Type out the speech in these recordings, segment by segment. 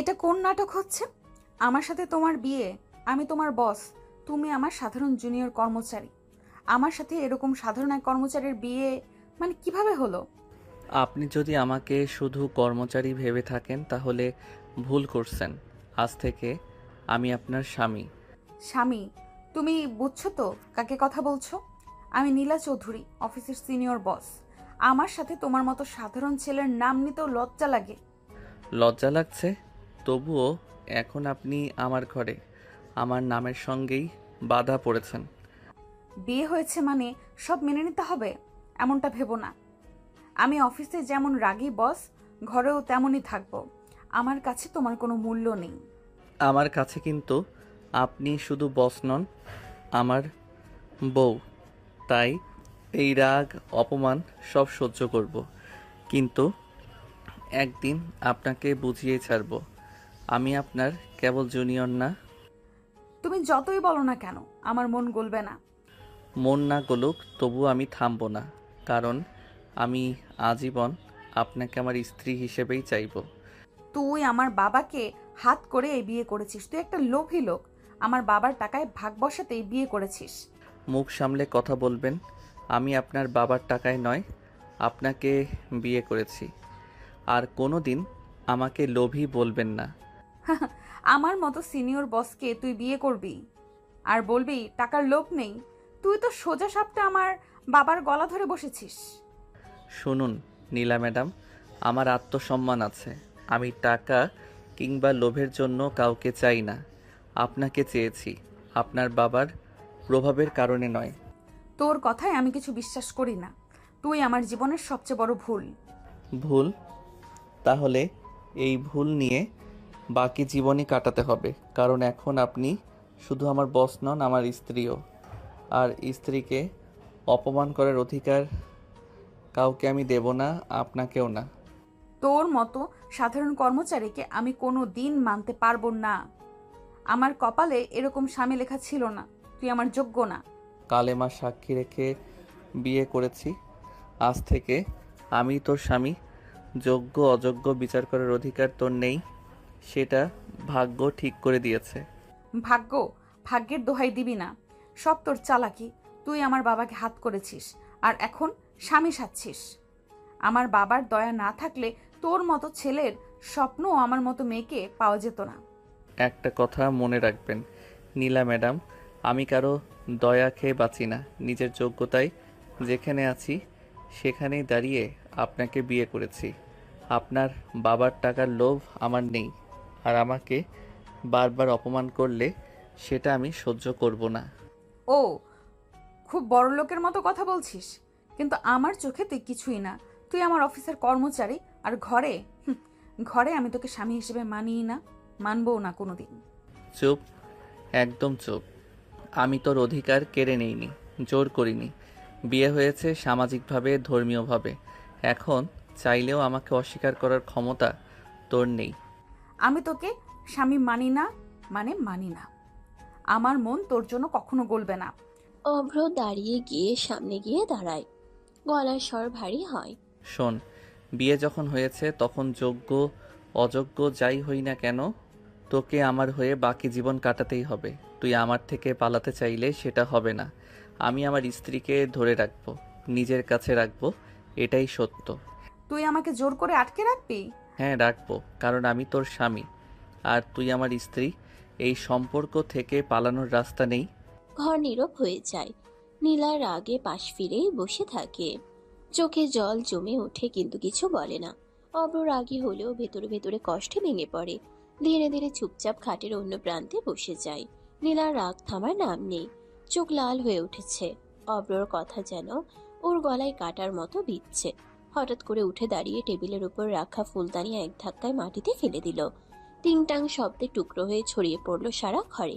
এটা কোন নাটক হচ্ছে? আমার সাথে তোমার বিয়ে, আমি তোমার বস, তুমি আমার সাধারণ জুনিয়র কর্মচারী। আমার সাথে এরকম সাধারণ এক কর্মচারীর বিয়ে মানে কিভাবে হলো? আপনি যদি আমাকে শুধু কর্মচারী ভেবে থাকেন তাহলে ভুল করছেন। আজ থেকে আমি আপনার স্বামী। স্বামী? তুমি বুঝছো তো কাকে কথা বলছো? আমি নীলা চৌধুরী, অফিসের সিনিয়র বস। আমার সাথে তোমার মতো সাধারণ ছেলের নাম নিতেও লজ্জা লাগে। লজ্জা লাগছে? তবুও এখন আপনি আমার ঘরে আমার নামের সঙ্গেই বাধা পড়েছেন। বিয়ে হয়েছে মানে সব মেনে নিতে হবে এমনটা ভেবো না। আমি অফিসে যেমন রাগী বস, ঘরেও তেমনই থাকবো। আমার কাছে তোমার কোনো মূল্য নেই। আমার কাছে কিন্তু আপনি শুধু বস নন, আমার বউ। তাই এই রাগ অপমান সব সহ্য করব, কিন্তু একদিন আপনাকে বুঝিয়ে ছাড়ব আমি আপনার কেবল জুনিয়র না। তুমি যতই বলো না কেন, আমার মন গলবে না। মন না গলুক তবু আমি থামব না, কারণ আমি আজীবন আপনাকে আমার স্ত্রী হিসেবেই চাইব। তুই আমার বাবাকে হাত করে এই বিয়ে করেছিস। তুই একটা লোভী লোক। আমার বাবার টাকায় ভাগ বসাতে এই বিয়ে করেছিস। মুখ সামলে কথা বলবেন। আমি আপনার বাবার টাকায় নয়, আপনাকে বিয়ে করেছি। আর কোনো দিন আমাকে লোভী বলবেন না। আমার মতো সিনিয়র বসকে তুই বিয়ে করবি আর বলবি টাকার লোভ নেই? তুই তো সোজা সাপটা আমার বাবার গলা ধরে বসেছিস। শুনুন নীলা ম্যাডাম, আমার আত্মসম্মান আছে। আমি টাকা কিংবা লোভের জন্য কাউকে চাই না। আপনাকে চেয়েছি আপনার বাবার প্রভাবের কারণে নয়। তোর কথায় আমি কিছু বিশ্বাস করি না। তুই আমার জীবনের সবচেয়ে বড় ভুল। ভুল? তাহলে এই ভুল নিয়ে বাকি জীবনই কাটাতে হবে, কারণ এখন আপনি শুধু আমার বস নন, আমার স্ত্রীও। আর স্ত্রীকে অপমান করার অধিকার কাউকে আমি দেব না, আপনাকেও না। তোর মতো সাধারণ কর্মচারীকে আমি কোনো দিন মানতে পারবো না। আমার কপালে এরকম স্বামী লেখা ছিল না। তুই আমার যোগ্য না। কালেমা সাক্ষী রেখে বিয়ে করেছি। আজ থেকে আমি তোর স্বামী। যোগ্য অযোগ্য বিচার করার অধিকার তোর নেই, সেটা ভাগ্য ঠিক করে দিয়েছে। ভাগ্য? ভাগ্যের দোহাই দিবি না। সব তোর চালাকি। তুই আমার বাবাকে হাত করেছিস আর এখন স্বামী সাচ্ছিস। আমার বাবার দয়া না থাকলে তোর মতো ছেলের স্বপ্নও আমার মতো মেয়েকে পাওয়া যেত না। একটা কথা মনে রাখবেন নীলা ম্যাডাম, আমি কারো দয়া খেয়ে বাঁচি না। নিজের যোগ্যতায় যেখানে আছি সেখানেই দাঁড়িয়ে আপনাকে বিয়ে করেছি। আপনার বাবার টাকার লোভ আমার নেই। আর আমাকে বারবার অপমান করলে সেটা আমি সহ্য করব না। ও, খুব বড় লোকের মতো কথা বলছিস, কিন্তু আমার চোখে তুই কিছুই না। তুই আমার অফিসের কর্মচারী আর ঘরে ঘরে আমি তোকে স্বামী হিসেবে মানিই না, মানবও না কোনোদিন। চুপ, একদম চুপ। আমি তোর অধিকার কেড়ে নেইনি, জোর করিনি। বিয়ে হয়েছে সামাজিকভাবে, ধর্মীয়ভাবে। এখন চাইলেও আমাকে অস্বীকার করার ক্ষমতা তোর নেই। আমি তোকে স্বামী মানি না, মানে মানি না। আমার মন তোর জন্য কখনো গলবে না। অভ্র দাঁড়িয়ে গিয়ে সামনে গিয়ে দাঁড়ায়। গলার স্বর ভারী হয়। শোন, বিয়ে যখন হয়েছে তখন যোগ্য অযোগ্য যাই হই না কেন, তোকে আমার হয়ে বাকি জীবন কাটাতেই হবে। তুই আমার থেকে পালাতে চাইলে সেটা হবে না। আমি আমার স্ত্রীকে ধরে রাখবো, নিজের কাছে রাখবো, এটাই সত্য। তুই আমাকে জোর করে আটকে রাখবি? হ্যাঁ রাখবো, কারণ আমি তোর স্বামী আর তুই আমার স্ত্রী। এই সম্পর্ক থেকে পালানোর রাস্তা নেই। ঘর নীরব হয়ে যায়। নীলা রাগে পাশ ফিরে বসে থাকে। চোখে জল জমে ওঠে কিন্তু কিছু বলে না। অভ্র রাগী হলেও ভেতরে ভেতরে কষ্টে ভেঙে পড়ে। ধীরে ধীরে চুপচাপ খাটের অন্য প্রান্তে বসে যায়। নীলার রাগ থামার নাম নেই। চোখ লাল হয়ে উঠেছে। অভ্রর কথা যেন ওর গলায় কাটার মতো বিঁধছে। হঠাৎ করে উঠে দাঁড়িয়ে টেবিলের উপর রাখা ফুলদানি এক ধাক্কায় মাটিতে ফেলে দিল। টিংটাং শব্দে টুকরো হয়ে ছড়িয়ে পড়ল সারা ঘরে।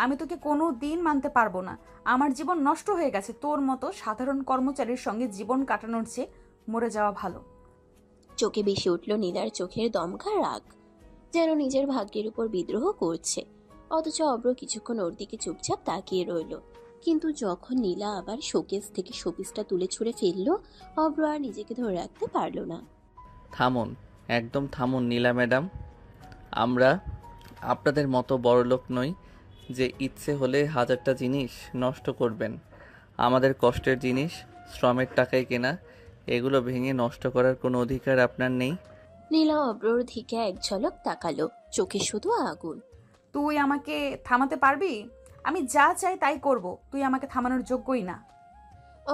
আমি তোকে কোনো দিন মানতে পারবো না। আমার জীবন নষ্ট হয়ে গেছে। তোর মতো সাধারণ কর্মচারীর সঙ্গে জীবন কাটানোর চেয়ে মরে যাওয়া ভালো। চোখে ভেসে উঠল নীলার চোখের দমকা রাগ, যেন নিজের ভাগ্যের উপর বিদ্রোহ করছে। অথচ অভ্র কিছুক্ষণ ওর দিকে চুপচাপ তাকিয়ে রইল। কিন্তু যখন নীলা আবার শোকেস থেকে শোপিসটা তুলে ছুঁড়ে ফেললো, অভ্র আর নিজেকে ধরে রাখতে পারল না। থামুন, একদম থামুন নীলা ম্যাডাম। আমরা আপনাদের মতো বড়লোক নই যে ইচ্ছে হলে হাজারটা জিনিস নষ্ট করবেন। আমাদের কষ্টের জিনিস, শ্রমের টাকায় কেনা, এগুলো ভেঙে নষ্ট করার কোনো অধিকার আপনার নেই। নীলা অব্রর দিকে এক ঝলক তাকালো, চোখে শুধু আগুন। তুই আমাকে থামাতে পারবি? আমি যা চাই তাই করব, তুই আমাকে থামানোর যোগ্যই না।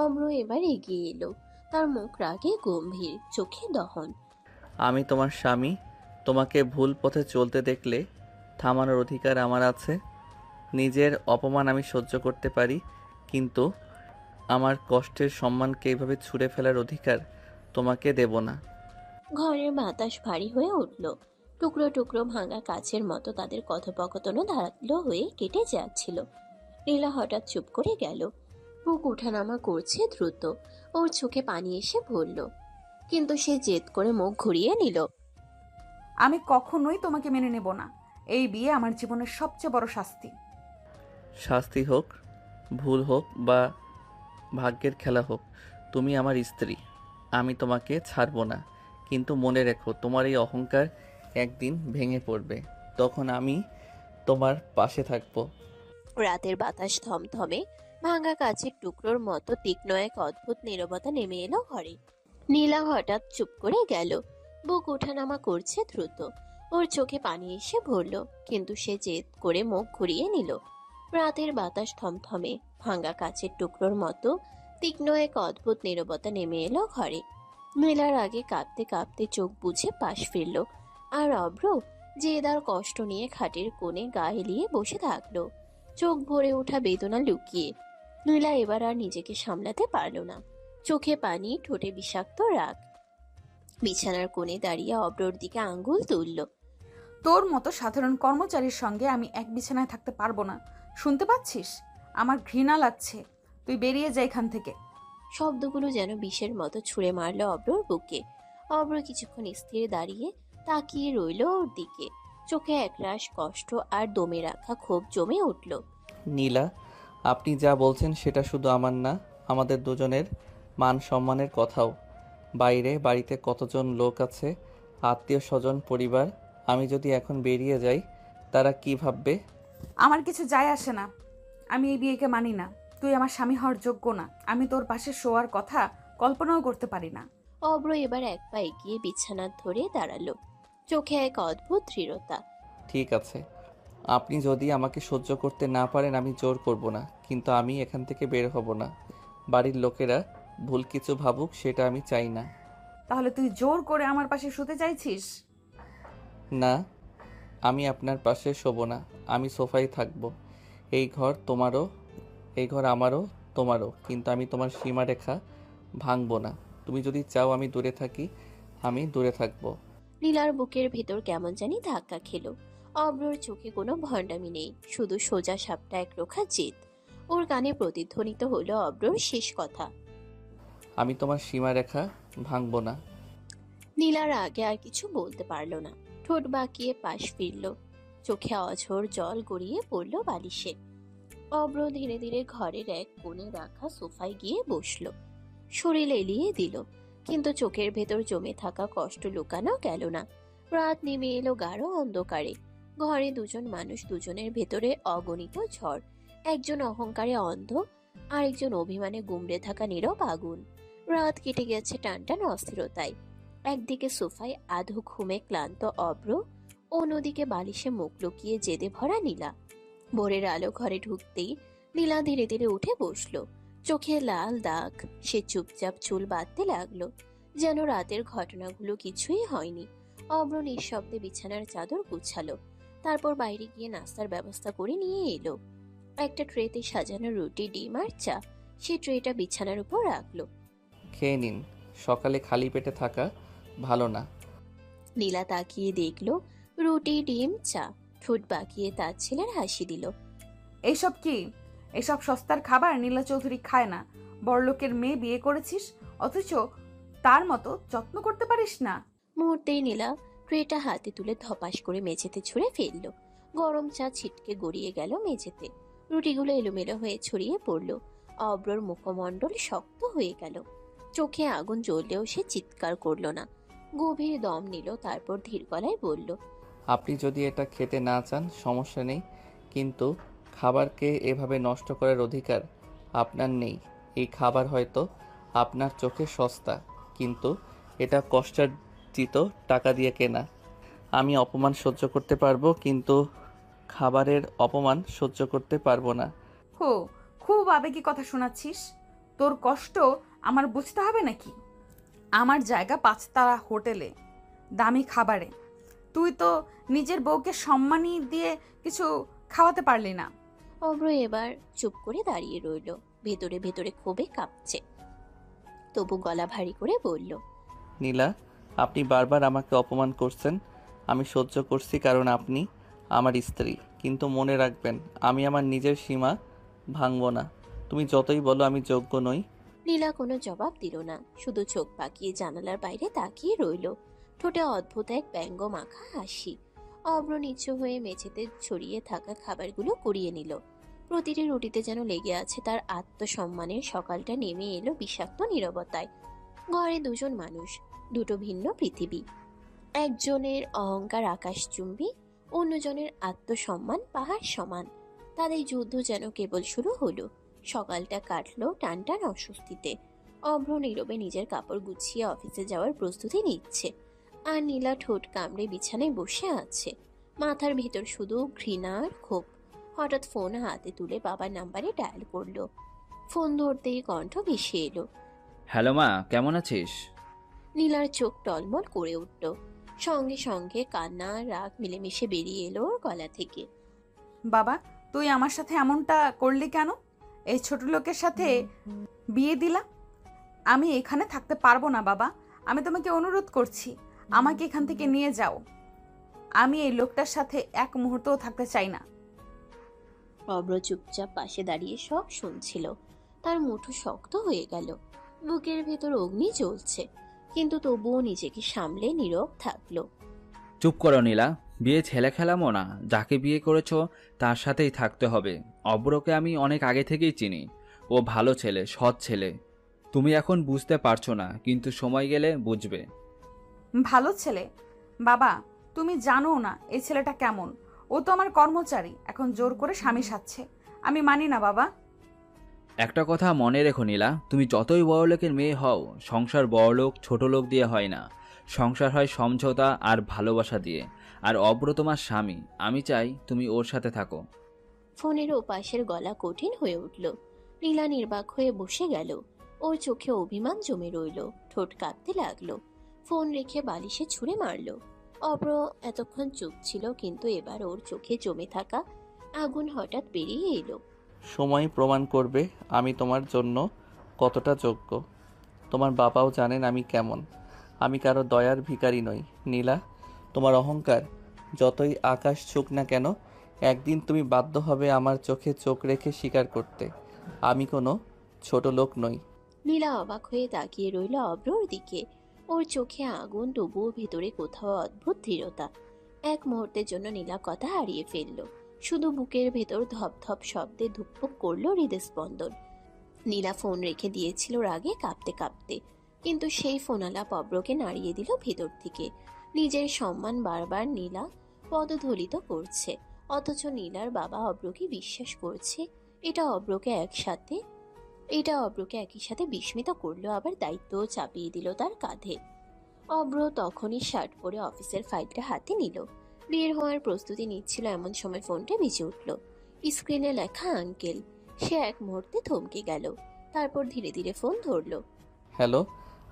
অব্র এবার এগিয়ে এলো, তার মুখ রাগে গম্ভীর, চোখে দহন। আমি তোমার স্বামী, তোমাকে ভুল পথে চলতে দেখলে থামানোর অধিকার আমার আছে। নিজের অপমান আমি সহ্য করতে পারি, কিন্তু আমার কষ্টের সম্মানকে এইভাবে ছুঁড়ে ফেলার অধিকার তোমাকে দেব না। ঘরের বাতাস ভারী হয়ে উঠল, টুকরো টুকরো ভাঙা কাছের মতো তাদের কথোপকথনও ধারালো হয়ে কেটে যাচ্ছিল। নীলা হঠাৎ চুপ করে গেল, বুক ওঠানামা করছে দ্রুত, ওর চোখে পানি এসে ভরল, কিন্তু সে জেদ করে মুখ ঘুরিয়ে নিল। আমি কখনোই তোমাকে মেনে নেব না। এই বিয়ে আমার জীবনের সবচেয়ে বড় শাস্তি। শাস্তি হোক, ভুল হোক বা ভাগ্যের খেলা হোক, তুমি আমার স্ত্রী। আমি তোমাকে ছাড়বো না, কিন্তু মনে রেখো তোমার এই অহংকার একদিন ভেঙে পড়বে, তখন আমি তোমার পাশে থাকবো। রাতের বাতাস থমথমে, ভাঙা কাচের টুকরোর মতো তীক্ষ্ণ এক অদ্ভুত নীরবতা নেমে এলো ঘরে। নীলা হঠাৎ চুপ করে গেল, বুক ওঠানামা করছে দ্রুত, ওর চোখে পানি এসে ভরল, কিন্তু সে জেদ করে মুখ ঘুরিয়ে নিল। রাতের বাতাস থমথমে, ভাঙা কাচের টুকরোর মতো তীক্ষ্ণ এক অদ্ভুত নীরবতা নেমে এলো ঘরে। নীলার আগে কাঁপতে কাঁপতে চোখ বুজে পাশ ফিরল, আর অভ্র জেদার কষ্ট নিয়ে খাটের কোণে গা এলিয়ে বসে থাকলো, চোখ ভরে ওঠা বেদনা লুকিয়ে। নীলা এবার আর নিজেকে সামলাতে পারল না, চোখে পানি, ঠোঁটে বিষাক্ত রাগ। বিছানার কোণে দাঁড়িয়ে অব্রর দিকে আঙ্গুল তুলল। তোর মতো সাধারণ কর্মচারীর সঙ্গে আমি এক বিছানায় থাকতে পারবো না। শুনতে পাচ্ছিস? আমার ঘৃণা লাগছে। তুই বেরিয়ে যা এখান থেকে। শব্দগুলো যেন বিষের মতো ছুঁড়ে মারল অব্রর বুকে। অব্র কিছুক্ষণ স্থির দাঁড়িয়ে তাকিয়ে রইল ওর দিকে, চোখে একরাশ কষ্ট আর দমে রাখা ক্ষোভ জমে উঠল। নীলা, আপনি যা বলছেন সেটা শুধু আমার না, আমাদের দুজনের মান সম্মানের কথাও। বাইরে বাড়িতে কতজন লোক আছে, আত্মীয় স্বজন, পরিবার। আমি যদি এখন বেরিয়ে যাই, তারা কি ভাববে? আমার কিছু যায় আসে না। আমি এই বিয়েকে মানি না। তুই আমার স্বামী হওয়ার যোগ্য না। আমি তোর পাশে শোয়ার কথা কল্পনাও করতে পারি না। অব্র এবার এক পা এগিয়ে বিছানার ধরে দাঁড়ালো, চোখে এক অদ্ভুত দৃঢ়তা। ঠিক আছে, আপনি যদি আমাকে সহ্য করতে না পারেন আমি জোর করব না, কিন্তু আমি এখান থেকে বের হব না। বাড়ির লোকেরা ভুল কিছু ভাবুক, সেটা আমি চাই না। তাহলে তুই জোর করে আমার পাশে শুতে চাইছিস? না, আমি আপনার পাশে শোবো না, আমি সোফায় থাকবো। এই ঘর তোমারও, এই ঘর আমারও, তোমারও, কিন্তু আমি তোমার সীমারেখা ভাঙবো না। তুমি যদি চাও আমি দূরে থাকি, আমি দূরে থাকবো। নীলার বুকের ভেতর কেমন জানি ধাক্কা খেলো। অব্রর চোখে কোনো ভণ্ডামি নেই, শুধু সোজা সাপটা একরোখা জেদ। ওর কানে প্রতিধ্বনিত হলো অব্রর শেষ কথা। আমি তোমার সীমারেখা ভাঙবো না। নীলার আগে আর কিছু বলতে পারলো না, ঠোঁট বাঁকিয়ে পাশ ফিরল, চোখে অঝোর জল গড়িয়ে পড়ল বালিশে। অব্র ধীরে ধীরে ঘরের এক কোণে রাখা সোফায় গিয়ে বসলো, শরীর এলিয়ে দিল, কিন্তু চোখের ভেতর জমে থাকা কষ্ট লুকানো গেল না। রাত নেমে এলো গাঢ় অন্ধকারে। ঘরে দুজন মানুষ, দুজনের ভেতরে অগণিত ঝড়। একজন অহংকারে অন্ধ, আরেকজন অভিমানে গুমড়ে থাকা নীরব আগুন। রাত কেটে গেছে টানটান অস্থিরতায়। একদিকে সোফায় আধো ঘুমে ক্লান্ত অব্র, অন্যদিকে বালিশে মুখ লুকিয়ে জেদে ভরা নীলা। ভোরের আলো ঘরে ঢুকতেই নীলা ধীরে ধীরে উঠে বসলো, চোখে লাল দাগ। সে চুপচাপ চুল বাঁধতে লাগলো, যেন রাতের ঘটনাগুলো কিছুই হয়নি। অব্র নিঃশব্দে বিছানার চাদর গুছালো, তারপর বাইরে গিয়ে নাস্তার ব্যবস্থা করে নিয়ে এলো। একটা ট্রেতে সাজানো রুটি, ডিম আর চা। সে ট্রেটা বিছানার উপর রাখলো। খেয়ে নিন, সকালে খালি পেটে থাকা ভালো না। নীলা তাকিয়ে দেখলো রুটি, ডিম, চা। ঠোঁট বাঁকিয়ে তার ছেলের হাসি দিল। এইসব কি? এসব সস্তার খাবার নীলা চৌধুরী খায় না। বড়লোকের মেয়ে বিয়ে করেছিস, অথচ তার মতো যত্ন করতে পারিস না। মুহূর্তেই নীলা ট্রেটা হাতে তুলে ধপাস করে মেঝেতে ছুঁড়ে ফেললো। গরম চা ছিটকে গড়িয়ে গেল মেঝেতে, রুটিগুলো এলোমেলো হয়ে ছড়িয়ে পড়লো। অব্রর মুখমণ্ডল শক্ত হয়ে গেল, চোখে আগুন জ্বললেও সে চিৎকার করলো না। গভীর দম নিল, তারপর ধীর গলায় বলল, আপনি যদি এটা খেতে না চান সমস্যা নেই, কিন্তু খাবারকে এভাবে নষ্ট করার অধিকার আপনার নেই। এই খাবার হয়তো আপনার চোখে সস্তা, কিন্তু এটা কষ্টার্জিত টাকা দিয়ে কেনা। আমি অপমান সহ্য করতে পারবো, কিন্তু খাবারের অপমান সহ্য করতে পারবো না। হো, খুব আবেগী কথা শোনাচ্ছিস। তোর কষ্ট আমার বুঝতে হবে নাকি? আমার জায়গা 5 তারা হোটেলে, দামি খাবারে। তুই তো নিজের বউকে সম্মানী দিয়ে কিছু খাওয়াতে পারলি না। অব্র এবার চুপ করে দাঁড়িয়ে রইল, ভেতরে ভেতরে ক্ষোভে কাঁপছে। তবু গলা ভারী করে বলল, নীলা, আপনি বারবার আমাকে অপমান করছেন। আমি সহ্য করছি কারণ আপনি আমার স্ত্রী, কিন্তু মনে রাখবেন আমি আমার নিজের সীমা ভাঙবো না। তুমি যতই বলো আমি যোগ্য নই। নীলা কোনো জবাব দিল না, শুধু চোখ পাকিয়ে জানালার বাইরে তাকিয়ে রইল, ঠোঁটে অদ্ভুত এক ব্যঙ্গ মাখা হাসি। অব্র নিচু হয়ে মেঝেতে ছড়িয়ে থাকা খাবারগুলো কুড়িয়ে নিল। প্রতিটি রুটিতে যেন লেগে আছে তার আত্মসম্মানের সকালটা নেমে এলো বিষাক্ত নীরবতায়। ঘরে দুজন মানুষ, দুটো ভিন্ন পৃথিবী। একজনের অহংকার আকাশচুম্বী, অন্যজনের আত্মসম্মান পাহাড় সমান। তাদের যুদ্ধ যেন কেবল শুরু হলো। সকালটা কাটলো টানটান অস্বস্তিতে। অভ্র নীরবে নিজের কাপড় গুছিয়ে অফিসে যাওয়ার প্রস্তুতি নিচ্ছে, আর নীলা ঠোঁট কামড়ে বিছানায় বসে আছে, মাথার ভেতর শুধু ঘৃণা আর ক্ষোভ। হঠাৎ ফোন হাতে তুলে বাবার নাম্বারে ডায়াল করলো। ফোন ধরতেই কণ্ঠ ভেসে এলো। হ্যালো মা, কেমন আছিস? নীলার চোখ টলমল করে উঠল, সঙ্গে সঙ্গে কান্না আর রাগ মিলেমিশে বেরিয়ে এলো ওর গলা থেকে। বাবা, তুই আমার সাথে এমনটা করলি কেন? এই ছোট লোকের সাথে বিয়ে দিলা? আমি এখানে থাকতে পারবো না বাবা। আমি তোমাকে অনুরোধ করছি, আমাকে এখান থেকে নিয়ে যাও। আমি এই লোকটার সাথে এক মুহূর্তও থাকতে চাই না। অব্র চুপচাপ পাশে দাঁড়িয়ে সব শুনছিল। তার মুঠো শক্ত হয়ে গেল, বুকের ভেতর অগ্নি জ্বলছে, কিন্তু তবুও নিজেকে সামলে নীরব থাকলো। চুপ করো নীলা, বিয়ে ছেলে খেলামো না। যাকে বিয়ে করেছো তার সাথেই থাকতে হবে। অব্রকে আমি অনেক আগে থেকেই চিনি। ও ভালো ছেলে, সৎ ছেলে। তুমি এখন বুঝতে পারছো না, কিন্তু সময় গেলে বুঝবে। ভালো ছেলে? বাবা, তুমি জানো না এই ছেলেটা কেমন। ও তো আমার কর্মচারী, এখন জোর করে স্বামী সাজছে। আমি মানি না বাবা। একটা কথা মনে রেখো নীলা, তুমি যতই বড়লোকের মেয়ে হও, সংসার বড়লোক ছোট লোক দিয়ে হয় না। সংসার হয় সমঝোতা আর ভালোবাসা দিয়ে। আর অব্র তোমার স্বামী, আমি চাই তুমি ওর সাথে থাকো। ফোনের ওপাশের গলা কঠিন হয়ে উঠল। নীলা নির্বাক হয়ে বসে গেল, ওর চোখে অভিমান জমে রইল, ঠোঁট কাঁপতে লাগলো। ফোন রেখে বালিশে ছুঁড়ে মারল। অব্র এতক্ষণ চুপ ছিল, কিন্তু এবার ওর চোখে জমে থাকা আগুন হঠাৎ বেরিয়ে এলো। সময় প্রমাণ করবে আমি তোমার জন্য কতটা যোগ্য। তোমার বাবাও জানেন আমি কেমন। আমি কারো দয়ার ভিখারি নই। নীলা, তোমার অহংকার যতই আকাশ ছুক না কেন, একদিন তুমি বাধ্য হবে আমার চোখে চোখ রেখে স্বীকার করতে আমি কোনো ছোট লোক নই। নীলা অবাক হয়ে তাকিয়ে রইল অব্রর দিকে। ওর চোখে আগুন, তবুও ভেতরে কোথাও অদ্ভুত দৃঢ়তা। এক মুহূর্তের জন্য নীলা কথা হারিয়ে ফেলল, শুধু বুকের ভেতর ধপধপ শব্দে ধুকপুক করলো হৃদস্পন্দন। নীলা ফোন রেখে দিয়েছিল রাগে কাঁপতে কাঁপতে, কিন্তু সেই ফোনালাপ অব্রকে নাড়িয়ে দিল ভেতর থেকে। নিজের সম্মান বারবার নীলা পদধলিত করছে, অথচ নীলার বাবা অব্রকে বিশ্বাস করছে। এটা অব্রকে একই সাথে বিস্মিত করলো, আবার দায়িত্বও চাপিয়ে দিল তার কাঁধে। অব্র তখনই শার্ট পরে অফিসের ফাইলটা হাতে নিল, বের হওয়ার প্রস্তুতি নিচ্ছিল, এমন সময় ফোনটা বেজে উঠল। স্ক্রিনে লেখা আঙ্কেল। সে এক মুহূর্তে থমকে গেল, তারপর ধীরে ধীরে ফোন ধরলো। হ্যালো,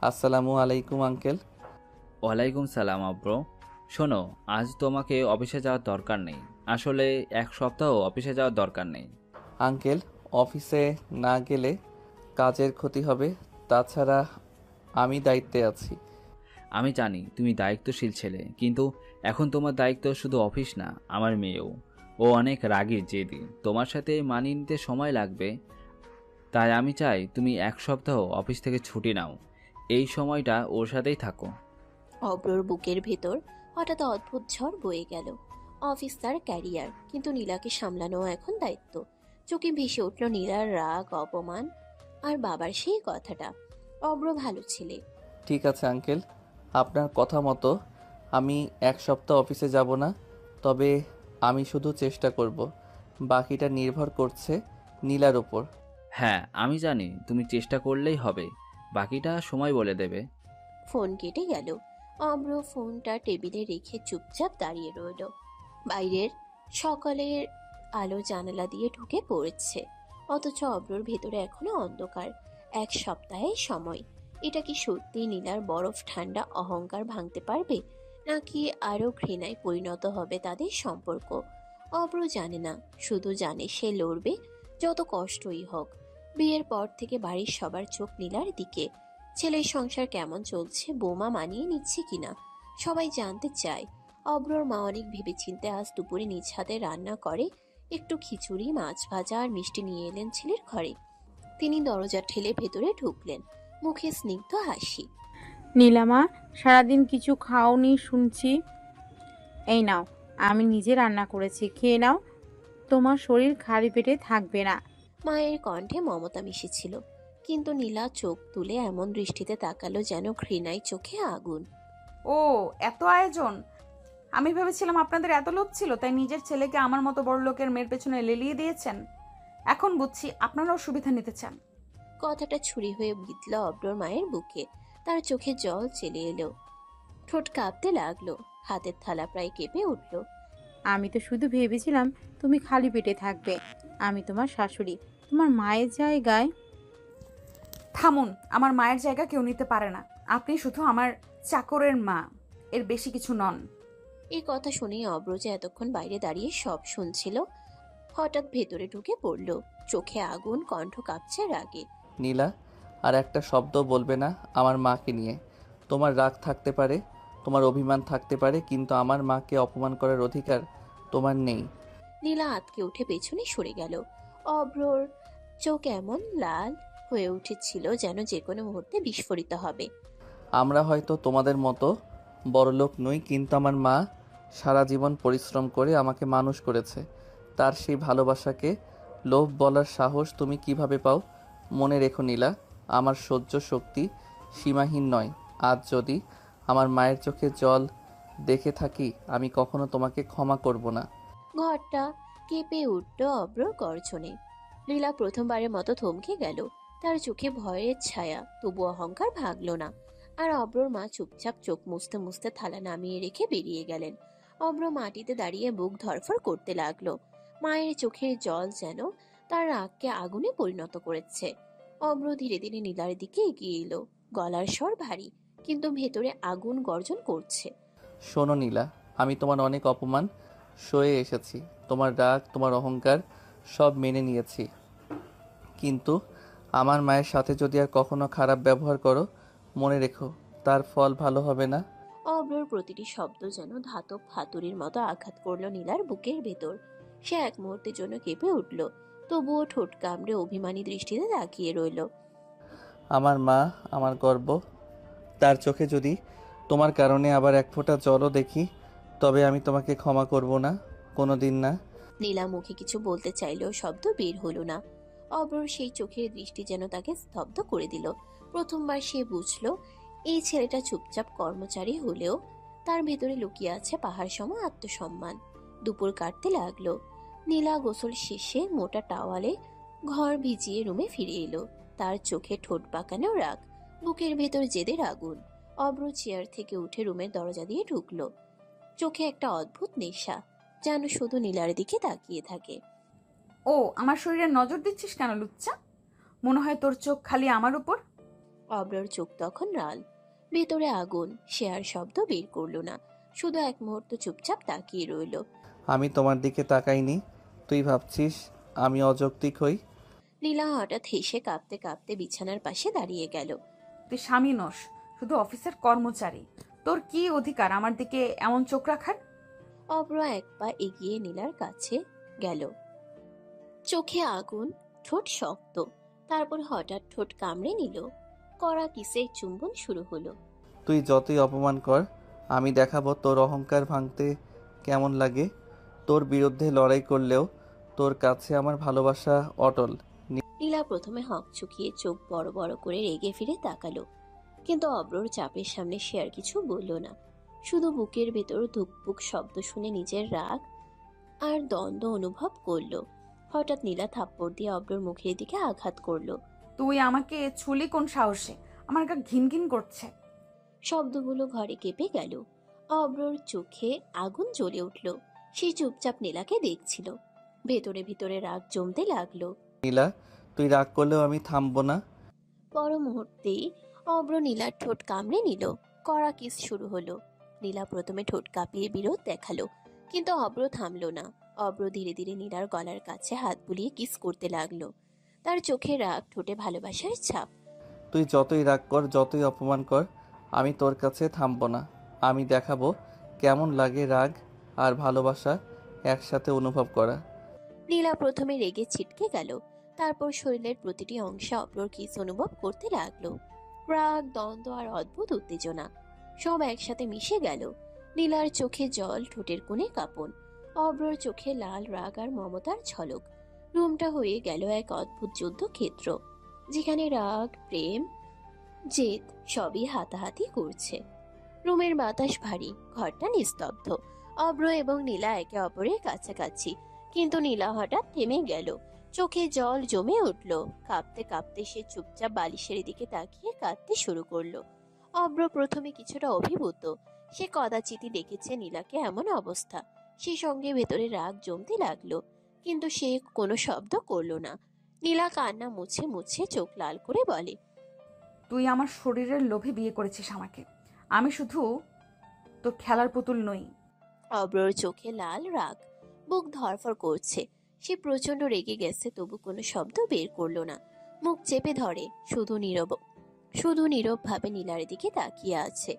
আসসালামু আলাইকুম আঙ্কেল। ওয়ালাইকুম সালাম অব্র। শোনো, আজ তোমাকে অফিসে যাওয়ার দরকার নেই। আসলে এক সপ্তাহ অফিসে যাওয়ার দরকার নেই। আঙ্কেল, অফিসে না গেলে কাজের ক্ষতি হবে। তাছাড়া আমি দায়িত্বে আছি। আমি জানি তুমি দায়িত্বশীল ছেলে, কিন্তু এখন তোমার দায়িত্ব শুধু অফিস না, আমার মেয়েও। ও অনেক রাগী জেদি, তোমার সাথে মানিয়ে নিতে সময় লাগবে। তাই আমি চাই তুমি এক সপ্তাহ অফিস থেকে ছুটি নাও, এই সময়টা ওর সাথেই থাকো। অব্রর বুকের ভেতর হঠাৎ অদ্ভুত ঝড় বয়ে গেল। অফিস তার ক্যারিয়ার, কিন্তু নীলাকে সামলানো এখন দায়িত্ব। চোখে ভেসে উঠল নীলার রাগ, অপমান আর বাবার সেই কথাটা। অব্র ভালো ছেলে। ঠিক আছে আঙ্কেল, আপনার কথা মতো আমি এক সপ্তাহ অফিসে যাব না। তবে আমি শুধু চেষ্টা করব, বাকিটা নির্ভর করছে নীলার উপর। হ্যাঁ, আমি জানি তুমি চেষ্টা করলেই হবে, বাকিটা সময় বলে দেবে। ফোন কেটে গেল। অব্র ফোনটা টেবিলে রেখে চুপচাপ দাঁড়িয়ে রইল। বাইরের সকালের আলো জানালা দিয়ে ঢুকে পড়েছে, অথচ অব্রর ভেতরে এখনো অন্ধকার। এক সপ্তাহের সময়, এটা কি সত্যি নীলার বরফ ঠান্ডা অহংকার ভাঙতে পারবে, নাকি আরো ঘৃণায় পরিণত হবে তাদের সম্পর্ক? অব্র জানে না, শুধু জানে সে লড়বে, যত কষ্টই হোক। বিয়ের পর থেকে বাড়ির সবার চোখ নীলার দিকে। ছেলের সংসার কেমন চলছে, বৌমা মানিয়ে নিচ্ছে কিনা, সবাই জানতে চায়। অব্রর মা অনেক ভেবেচিন্তে আজ দুপুরে নিজ হাতে রান্না করে একটু খিচুড়ি, মাছ ভাজা আর মিষ্টি নিয়ে এলেন ছেলের ঘরে। তিনি দরজা ঠেলে ভেতরে ঢুকলেন, মুখে স্নিগ্ধ হাসি। নীলামা, সারাদিন কিছু খাওনি শুনছি। এই নাও, আমি নিজে রান্না করেছি, খেয়ে নাও, তোমার শরীর খালি পেটে থাকবে না। মায়ের কণ্ঠে মমতা মিশেছিল, কিন্তু নীলা চোখ তুলে এমন দৃষ্টিতে তাকালো যেন ঘৃণায় চোখে আগুন। ও, এত আয়োজন! আমি ভেবেছিলাম আপনাদের এত লোভ ছিল, তাই নিজের ছেলেকে আমার মতো বড় লোকের মেয়ের পেছনে লেলিয়ে দিয়েছেন। এখন বুঝছি আপনারাও সুবিধা নিতে চান। কথাটা ছুরি হয়ে বিঁধল অব্রর মায়ের বুকে। তার চোখে জল চেলে এলো, ঠোঁট কাঁপতে লাগলো, হাতের থালা প্রায় কেঁপে উঠল। আমি তো শুধু ভেবেছিলাম তুমি খালি পেটে থাকবে। আমি তোমার শাশুড়ি, তোমার মায়ের জায়গায়। থামুন, আমার মায়ের জায়গা কেউ নিতে পারে না। আপনি শুধু আমার চাকরের মা, এর বেশি কিছু নন। এই কথা শুনেই অব্র, যে এতক্ষণ বাইরে দাঁড়িয়ে সব শুনছিল, হঠাৎ ভেতরে ঢুকে পড়ল, চোখে আগুন, কণ্ঠ কাঁপছে রাগে। নীলা, আর একটা শব্দ বলবে না আমার মাকে নিয়ে। তোমার রাগ থাকতে পারে, তোমার অভিমান থাকতে পারে, কিন্তু আমার মাকে অপমান করার অধিকার তোমার নেই। নীলা আতকে উঠে পেছনে সরে গেল। অব্রর চোখ এমন লাল হয়ে উঠেছিল যেন যে কোনো মুহূর্তে বিস্ফোরিত হবে। আমরা হয়তো তোমাদের মতো বড়লোক নই, কিন্তু আমার মা সারা জীবন পরিশ্রম করে আমাকে মানুষ করেছে। তার সেই ভালোবাসাকে লোভ বলার সাহস তুমি কিভাবে পাও? মনে রেখো নীলা, আমার সহ্য শক্তি সীমাহীন নয়। আজ যদি আমার মায়ের চোখে জল দেখে থাকি, আমি কখনো তোমাকে ক্ষমা করব না। ঘরটা কেঁপে উঠল অব্রর গর্জনে। লীলা প্রথমবারের মতো থমকে গেল, তার চোখে ভয়ের ছায়া, তবু অহংকার ভাগল না। আর অব্রর মা চুপচাপ চোখ মুছতে মুছতে থালা নামিয়ে রেখে বেরিয়ে গেলেন। অব্র মাটিতে দাঁড়িয়ে বুক ধড়ফড় করতে লাগলো। মায়ের চোখের জল যেন তার রাগকে আগুনে পরিণত করেছে। অব্র ধীরে ধীরে নীলার দিকে এগিয়ে এলো, গলার স্বর ভারী, কিন্তু ভেতরে আগুন গর্জন করছে। শোনো নীলা, আমি তোমার অনেক অপমান সয়ে এসেছি, তোমার রাগ, তোমার অহংকার সব মেনে নিয়েছি, কিন্তু আমার মায়ের সাথে যদি আর কখনো খারাপ ব্যবহার করো, মনে রেখো তার ফল ভালো হবে না। অব্রর প্রতিটি শব্দ যেন ধাতব হাতুড়ির মতো আঘাত করলো নীলার বুকের ভেতর। সে এক মুহূর্তের জন্য কেঁপে উঠল, তবুও ঠোঁট কামড়ে অভিমানী দৃষ্টিতে তাকিয়ে রইল। আমার মা আমার গর্ব, তার চোখে যদি তোমার কারণে আবার এক ফোঁটা জলও দেখি, তবে আমি তোমাকে ক্ষমা করব না, কোনো দিন না। নীলা মুখে কিছু বলতে চাইলেও শব্দ বের হলো না। অব্রর সেই চোখের দৃষ্টি যেন তাকে স্তব্ধ করে দিল। প্রথমবার সে বুঝলো, এই ছেলেটা চুপচাপ কর্মচারী হলেও তার ভেতরে লুকিয়ে আছে পাহাড় সম আত্মসম্মান। দুপুর কাটতে লাগলো। নীলা গোসল শেষে মোটা টাওয়ালে ঘর ভিজিয়ে রুমে ফিরে এলো। তার চোখে ঠোঁট পাকানো রাগ, বুকের ভেতর জেদের আগুন। অব্র চেয়ার থেকে উঠে রুমের দরজা দিয়ে ঢুকলো, চোখে একটা অদ্ভুত নেশা, যেন শুধু নীলার দিকে তাকিয়ে থাকে। ও, আমার শরীরে নজর দিচ্ছিস কেন লুচ্চা? মনে হয় তোর চোখ খালি আমার উপর। অব্রর চোখ তখন লাল, ভেতরে আগুন। সে আর শব্দ বের করলো না, শুধু এক মুহূর্ত চুপচাপ তাকিয়ে রইল। আমি তোমার দিকে তাকাইনি, তুই ভাবছিস আমি অযৌক্তিক হই? নীলা হঠাৎ হেসে কাঁপতে কাঁপতে বিছানার পাশে দাঁড়িয়ে গেল। তুই স্বামী নস, শুধু অফিসের কর্মচারী। তোর কি অধিকার আমার দিকে এমন চোখ রাখার? অব্র এক পা এগিয়ে নীলার কাছে গেল, চোখে আগুন, ঠোঁট শক্ত। তারপর হঠাৎ ঠোঁট কামড়ে নিল, কড়া কিসের চুম্বন শুরু হলো। তুই যতই অপমান কর, আমি দেখাবো তোর অহংকার ভাঙতে কেমন লাগে। তোর বিরুদ্ধে লড়াই করলেও তোর কাছে আমার ভালোবাসা অটল। নীলা প্রথমে হক চুকিয়ে চোখ বড় বড় করে রেগে ফিরে তাকালো, কিন্তু অব্রর চাপের সামনে সে আর কিছু বলল না। শুধু বুকের ভেতর ধুকপুক শব্দ শুনে নিজের রাগ আর দ্বন্দ্ব অনুভব করলো। হঠাৎ নীলা থাপ্পড় দিয়ে অব্রর মুখের দিকে আঘাত করলো। তুই আমাকে ছুলি কোন সাহসে? আমার গা ঘিন ঘিন করছে। শব্দগুলো ঘরে কেঁপে গেল। অব্রর চোখে আগুন জ্বলে উঠল। সে চুপচাপ নীলাকে দেখছিল। ভেতরে ভিতরে রাগ জমতে লাগলো। নীলা, তুই রাগ করলেও আমি থামবো না। পর মুহূর্তেই অব্র নীলার ঠোঁট কামড়ে নিল। কড়া কিস শুরু হলো। নীলা প্রথমে ঠোঁট কাঁপিয়ে বিরোধ দেখালো, কিন্তু অব্র থামলো না। অব্র ধীরে ধীরে নীলার গলার কাছে হাত বুলিয়ে কিস করতে লাগলো। তার চোখে রাগ, ঠোঁটে ভালোবাসার ছাপ। তুই যতই রাগ কর, যতই অপমান কর, আমি তোর কাছে থামবো না। আমি দেখাবো কেমন লাগে রাগ আর ভালোবাসা একসাথে অনুভব করা। নীলা প্রথমে রেগে ছিটকে গেল, তারপর শরীরের প্রতিটি অংশে অব্রর কিস অনুভব করতে লাগলো। রাগ, দ্বন্দ্ব আর অদ্ভুত উত্তেজনা সব একসাথে মিশে গেল। নীলার চোখে জল, ঠোঁটের কোণে কাঁপন। অব্রর চোখে লাল রাগ আর মমতার ঝলক। রুমটা হয়ে গেল এক অদ্ভুত যুদ্ধক্ষেত্র, যেখানে রাগ, প্রেম, জেদ সবই হাতাহাতি করছে। রুমের বাতাস ভারী, ঘরটা নিস্তব্ধ। অব্র এবং নীলা একে অপরের কাছাকাছি, কিন্তু নীলা হঠাৎ থেমে গেল। চোখে জল জমে উঠল। কাঁপতে কাঁপতে সে চুপচাপ বালিশের দিকে তাকিয়ে কাঁদতে শুরু করলো। অব্র প্রথমে কিছুটা অভিভূত। সে কদাচিৎই দেখেছে নীলাকে এমন অবস্থা। সে সঙ্গে ভেতরে রাগ জমতে লাগলো, কিন্তু সে কোনো শব্দ করলো না। নীলা কান্না মুছে মুছে চোখ লাল করে বলে, তুই আমার শরীরের লোভে বিয়ে করেছিস আমাকে। আমি শুধু তোর খেলার পুতুল নই। অব্রর চোখে লাল রাগ, বুক ধড়ফড় করছে। সে প্রচন্ড রেগে গেছে, তবু কোনো শব্দ বের করলো না। মুখ চেপে ধরে, শুধু নীরব ভাবে নীলার দিকে তাকিয়ে আছে।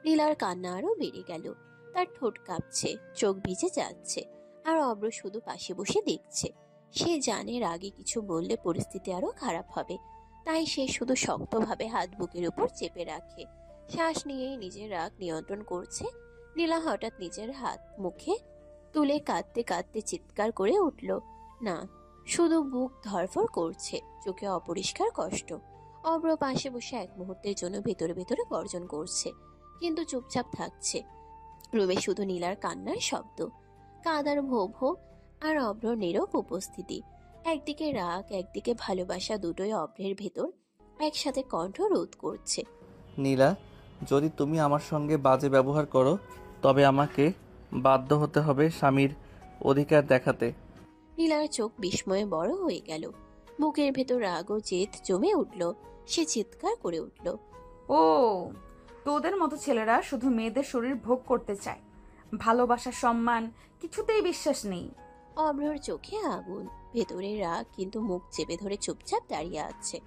নীলার কান্না আরো বেড়ে গেল। তার ঠোঁট কাঁপছে, চোখ ভিজে যাচ্ছে, আর অব্র শুধু পাশে বসে দেখছে। সে জানে রাগে কিছু বললে পরিস্থিতি আরো খারাপ হবে, তাই সে শুধু শক্তভাবে হাত বুকের উপর চেপে রাখে। শ্বাস নিয়েই নিজের রাগ নিয়ন্ত্রণ করছে। নীলা হঠাৎ নিজের হাত মুখে তুলে কাঁদতে কাঁদতে চিৎকার করে উঠল। না, শুধু বুক ধড়ফড় করছে, চোখে অপরিষ্কার কষ্ট। অব্র পাশে বসে এক মুহূর্তের জন্য ভেতরে ভেতরে গর্জন করছে, কিন্তু চুপচাপ থাকছে। রুমে শুধু নীলার কান্নার শব্দ, কাদার ভো ভো, আর অব্রর নীরব উপস্থিতি। একদিকে রাগ, একদিকে ভালোবাসা, দুটোই অব্রের ভেতর একসাথে কণ্ঠ রোধ করছে। নীলা, যদি তুমি আমার সঙ্গে বাজে ব্যবহার করো, তবে আমাকে বাধ্য হতে হবে স্বামীর অধিকার দেখাতে। নীলার চোখ বিস্ময়ে বড় হয়ে গেল। বুকের ভেতর রাগ ও জেদ জমে উঠল। সে চিৎকার করে উঠল, ও, তোদের মতো ছেলেরা শুধু মেয়েদের শরীর ভোগ করতে চায়, ভালোবাসা, সম্মান কিছুতেই বিশ্বাস নেই। অব্রর চোখে আগুন, ভেতরে রাগ, কিন্তু মুখ চেপে ধরে চুপচাপ দাঁড়িয়ে আছে।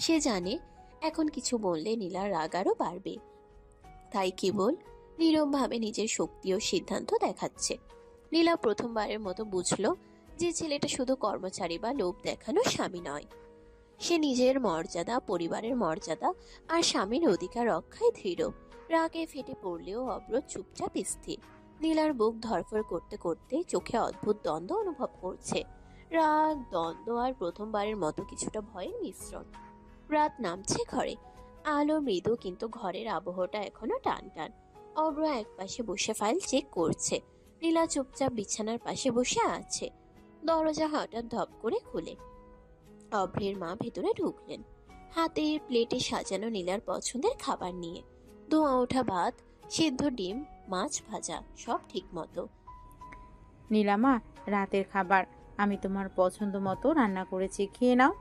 সে জানে এখন কিছু বললে নীলার রাগ আরো বাড়বে, তাই কেবল নীরবভাবে নিজের শক্তি ও সিদ্ধান্ত দেখাচ্ছে। নীলা প্রথমবারের মতো বুঝলো যে ছেলেটা শুধু কর্মচারী বা লোভ দেখানো স্বামী নয়। সে নিজের মর্যাদা, পরিবারের মর্যাদা আর স্বামীর অধিকার রক্ষায় দৃঢ়। রাগে ফেটে পড়লেও অব্র চুপচাপ স্থির। নীলার বুক ধড়ফড় করতে করতে চোখে অদ্ভুত দ্বন্দ্ব অনুভব করছে। রাগ, দ্বন্দ্ব আর প্রথমবারের মতো কিছুটা ভয়ের মিশ্রণ। রাত নামছে ঘরে, আলো মৃদু, কিন্তু ঘরের আবহাওয়াটা এখনো টান টান। অব্র একপাশে বসে ফাইল চেক করছে। নীলা চুপচাপ বিছানার পাশে বসে আছে। দরজা হঠাৎ ধপ করে খুলে অভ্রের মা ভেতরে ঢুকলেন, হাতে প্লেটে সাজানো নীলার পছন্দের খাবার নিয়ে। ধোঁয়া ওঠা ভাত, সিদ্ধ ডিম, মাছ ভাজা, সব ঠিক মতো। নীলামা, রাতের খাবার আমি তোমার পছন্দ মতো রান্না করেছি, খেয়ে নাও।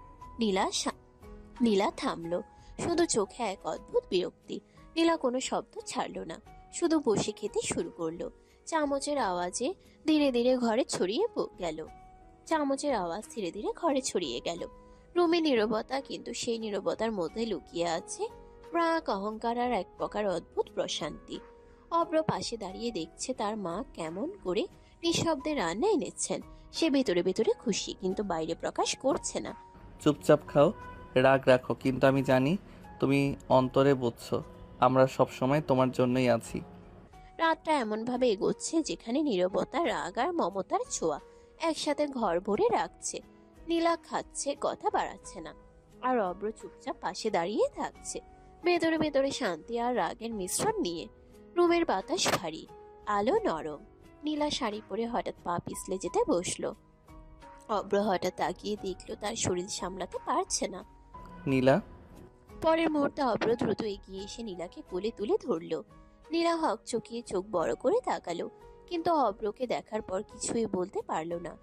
নীলা থামলো, শুধু চোখে এক অদ্ভুত বিরক্তি। নীলা কোনো শব্দ ছাড়লো না, শুধু বসে খেতে শুরু করলো। চামচের আওয়াজে ধীরে ধীরে ঘরে ছড়িয়ে গেল। চামচের আওয়াজ ধীরে ধীরে ঘরে ছড়িয়ে গেল। রুমে নীরবতা, কিন্তু সেই নীরবতার মধ্যে লুকিয়ে আছে প্রাক অহংকার আর এক প্রকার অদ্ভুত প্রশান্তি। অব্র পাশে দাঁড়িয়ে দেখছে তার মা কেমন করে নিঃশব্দে রান্না এনেছেন। সে ভেতরে ভেতরে খুশি, কিন্তু বাইরে প্রকাশ করছে না। চুপচাপ খাও, রাগ রাখো, কিন্তু আমি জানি তুমি অন্তরে বুঝছো আমরা সব সময় তোমার জন্যই আছি। রাতটা এমনভাবে এগোচ্ছে যেখানে নীরবতা, রাগ আর মমতার ছোঁয়া একসাথে ঘর ভরে রাখছে। নীলা খাচ্ছে, কথা বাড়াচ্ছে না, আর অব্র চুপচাপ পাশে দাঁড়িয়ে থাকছে, ভেতরে ভেতরে শান্তি আর রাগের মিশ্রণ নিয়ে। রুমের বাতাস ভারী, আলো নরম। নীলা শাড়ি পরে হঠাৎ পা পিছলে যেতে বসলো। অব্র হঠাৎ তাকিয়ে দেখলো তার শরীর সামলাতে পারছে না। নীলা, পরের মুহূর্তে অব্র দ্রুত এগিয়ে এসে নীলাকে কোলে তুলে ধরলো। নীলা হক চকিয়ে চোখ বড় করে তাকালো, কিন্তু অব্রকে দেখার পর কিছুই বলতে পারলো না।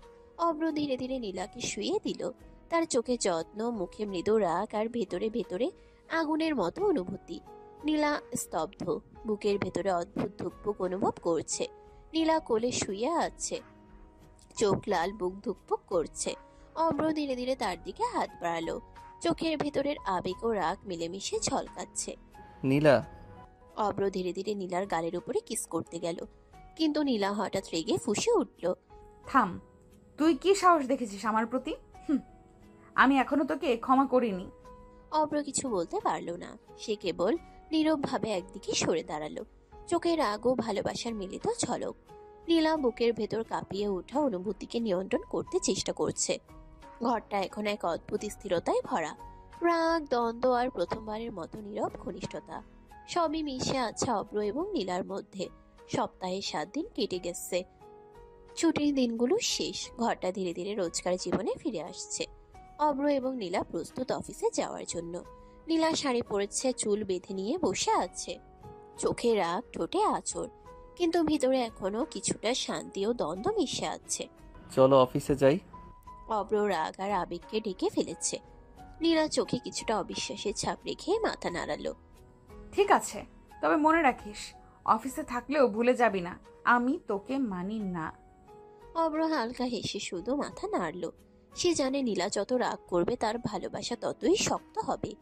অব্র ধীরে ধীরে নীলাকে শুইয়ে দিল। তার চোখে যত্ন, মুখে মৃদু রাগ, আর ভেতরে ভেতরে আগুনের মতো অনুভূতি। নীলা স্তব্ধ, বুকের ভেতরে অদ্ভুত ধুকপুক অনুভব করছে। নীলা কোলে শুয়ে আছে, চোখ লাল, বুক ধুকপুক করছে। অব্র ধীরে ধীরে তার দিকে হাত বাড়ালো। চোখের ভেতরের আবেগ ও রাগ মিলেমিশে ঝলকাচ্ছে। নীলা। অব্র ধীরে ধীরে নীলার গালের উপরে কিস করতে গেল, কিন্তু নীলা হঠাৎ রেগে ফুঁসে উঠল। থাম, তুই কি সাহস দেখেছিস আমার প্রতি? আমি এখনো তোকে ক্ষমা করিনি। অব্র কিছু বলতে পারল না, সে কেবল নীরবভাবে একদিকে সরে দাঁড়ালো, চোখে রাগ ও ভালোবাসার মিলিত ঝলক। নীলা বুকের ভেতর কাঁপিয়ে ওঠা অনুভূতিকে নিয়ন্ত্রণ করতে চেষ্টা করছে। ঘরটা এখন এক অদ্ভুত স্থিরতায় ভরা, রাগ, দ্বন্দ্ব আর প্রথমবারের মতো নীরব ঘনিষ্ঠতা সবই মিশে আছে অব্র এবং নীলার মধ্যে। সপ্তাহে 7 দিন কেটে গেছে, ছুটির দিনগুলো শেষ। ঘরটা ধীরে ধীরে রোজকার জীবনে ফিরে আসছে। অব্র এবং নীলা প্রস্তুত অফিসে যাওয়ার জন্য। নীলা শাড়ি পরেছে, চুল বেঁধে নিয়ে বসে আছে, চোখে রাগ, ঠোঁটে আঁচড়, কিন্তু ভিতরে এখনো কিছুটা শান্তি ও দ্বন্দ্ব মিশে আছে। চলো অফিসে যাই। অব্র রাগ আর আবেগকে ঢেকে ফেলেছে। নীলা চোখে কিছুটা অবিশ্বাসের ছাপ রেখে মাথা নাড়ালো। ঠিক আছে, তবে মনে রাখিস, অফিসে থাকলেও ভুলে যাবি না আমি তোকে মানি না। অব্র হালকা হেসে শুধু মাথা নাড়ল। সে জানে নীলা যত রাগ করবে তার ভালোবাসা ততই শক্ত হবে।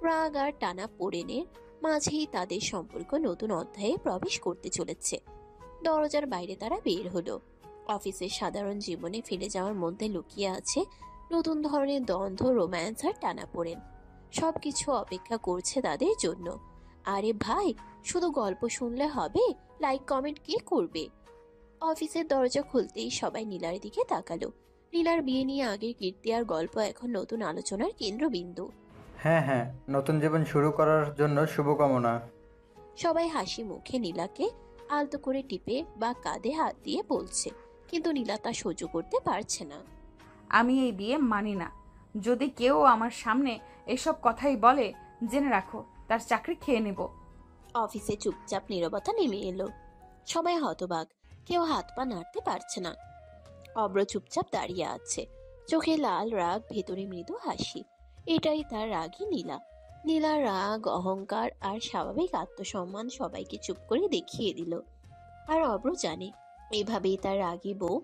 রাগ আর টানা পোড়েনের মাঝেই তাদের সম্পর্ক নতুন অধ্যায়ে প্রবেশ করতে চলেছে। দরজার বাইরে তারা বের হলো। অফিসের সাধারণ জীবনে ফিরে যাওয়ার মধ্যে লুকিয়ে আছে নতুন ধরনের দ্বন্দ্ব, রোম্যান্স আর টানাপোড়েন। সবকিছু অপেক্ষা করছে তাদের জন্য। আরে ভাই, শুধু গল্প শুনলে হবে? লাইক কমেন্ট কে করবে? অফিসের দরজা খুলতেই সবাই নীলার দিকে তাকালো। নীলার বিয়ে নিয়ে আগের কীর্তি আর গল্প এখন নতুন আলোচনার কেন্দ্রবিন্দু। হ্যাঁ হ্যাঁ, নতুন জীবন শুরু করার জন্য শুভকামনা। সবাই হাসি মুখে নীলাকে আলতো করে টিপে বা কাঁধে হাত দিয়ে বলছে, কিন্তু নীলা তা সহ্য করতে পারছে না। আমি এই বিয়ে মানি না। যদি কেউ আমার সামনে এসব কথাই বলে, জেনে রাখো তার চাকরি খেয়ে নেব। অফিসে চুপচাপ নীরবতা নেমে এলো। সবাই হতবাক, কেউ হাত পা নাড়তে পারছে না। অব্র চুপচাপ দাঁড়িয়ে আছে, চোখে লাল রাগ, ভেতরে মৃদু হাসি। এটাই তার রাগী নীলা। নীলার রাগ, অহংকার আর স্বাভাবিক আত্মসম্মান সবাইকে চুপ করে দেখিয়ে দিল। আর অব্র জানে, এভাবেই তার রাগী বউ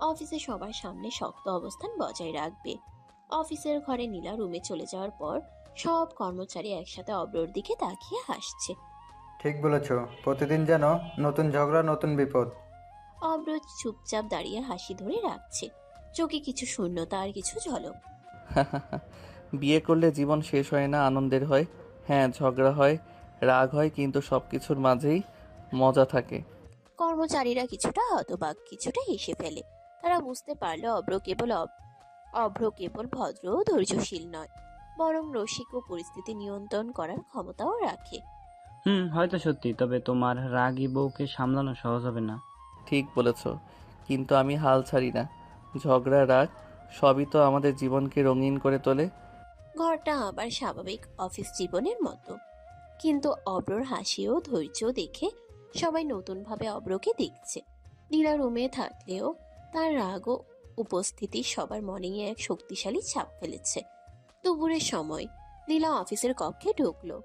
অফিসে সবার সামনে শক্ত অবস্থান বজায় রাখবে। অফিসের ঘরে নীলা রুমে চলে যাওয়ার পর সব কর্মচারী একসাথে অব্রর দিকে তাকিয়ে হাসছে। ঠিক বলেছ, প্রতিদিন যেন নতুন ঝগড়া, নতুন বিপদ। অব্র চুপচাপ দাঁড়িয়ে হাসি ধরে রাখছে, চোখে কিছু শূন্যতা আর কিছু ঝলক। বিয়ে করলে জীবন শেষ হয় না, আনন্দের হয়। হ্যাঁ, ঝগড়া হয়, রাগ হয়, কিন্তু সব কিছুর মাঝেই মজা থাকে। কর্মচারীরা কিছুটা হতবাক, কিছুটা হেসে ফেলে। তারা বুঝতে পারলো অভ্র কেবল ভদ্র ও ধৈর্যশীল নয়, বরং রসিক ও পরিস্থিতি নিয়ন্ত্রণ করার ক্ষমতাও রাখে। হয়তো সত্যি, তবে তোমার রাগী বউকে সামলানো সহজ হবে না। ঠিক বলেছ, কিন্তু আমি হাল ছাড়ি না। ঝগড়া, রাগ সবই তো আমাদের জীবনকে রঙিন করে তোলে। ঘরটা আবার স্বাভাবিক অফিস জীবনের মতো, কিন্তু অব্রর হাসি ও ধৈর্য দেখে সবাই নতুনভাবে অব্রকে দেখছে। নীলা রুমে থাকলেও তার রাগ ও উপস্থিতি সবার মনেই এক শক্তিশালী ছাপ ফেলেছে। দুপুরের সময় নীলা অফিসের কক্ষে ঢুকলো,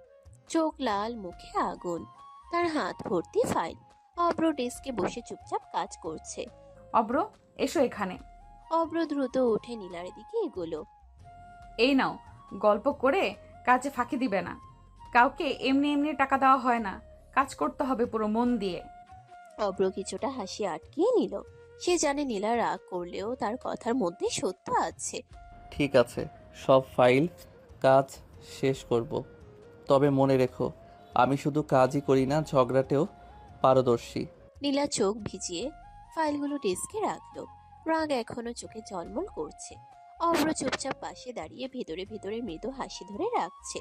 চোখ লাল, মুখে আগুন, তার হাত ভর্তি ফাইল। অব্র ডেস্কে বসে চুপচাপ কাজ করছে। অব্র, এসো এখানে। অব্র দ্রুত উঠে নীলার দিকে এগোলো। এই নাও, গল্প করে কাজে ফাঁকি দিবে না। কাউকে এমনি এমনি টাকা দেওয়া হয় না, কাজ করতে হবে পুরো মন দিয়ে। অব্র কিছুটা হাসি আটকিয়ে নিল। সে জানে নীলা রাগ করলেও তার কথার মধ্যে সত্য আছে। ঠিক আছে, সব ফাইল কাজ শেষ করব। তবে মনে রেখো, আমি শুধু কাজই করি না, ঝগড়াতেও পারদর্শী। নীলা চোখ ভিজিয়ে ফাইলগুলো ডেস্কে রাখলো। রাগ এখনো চোখে ঝলমল করছে। অব্র চুপচাপ পাশে দাঁড়িয়ে ভেতরে ভেতরে মৃদু হাসি ধরে রাখছে।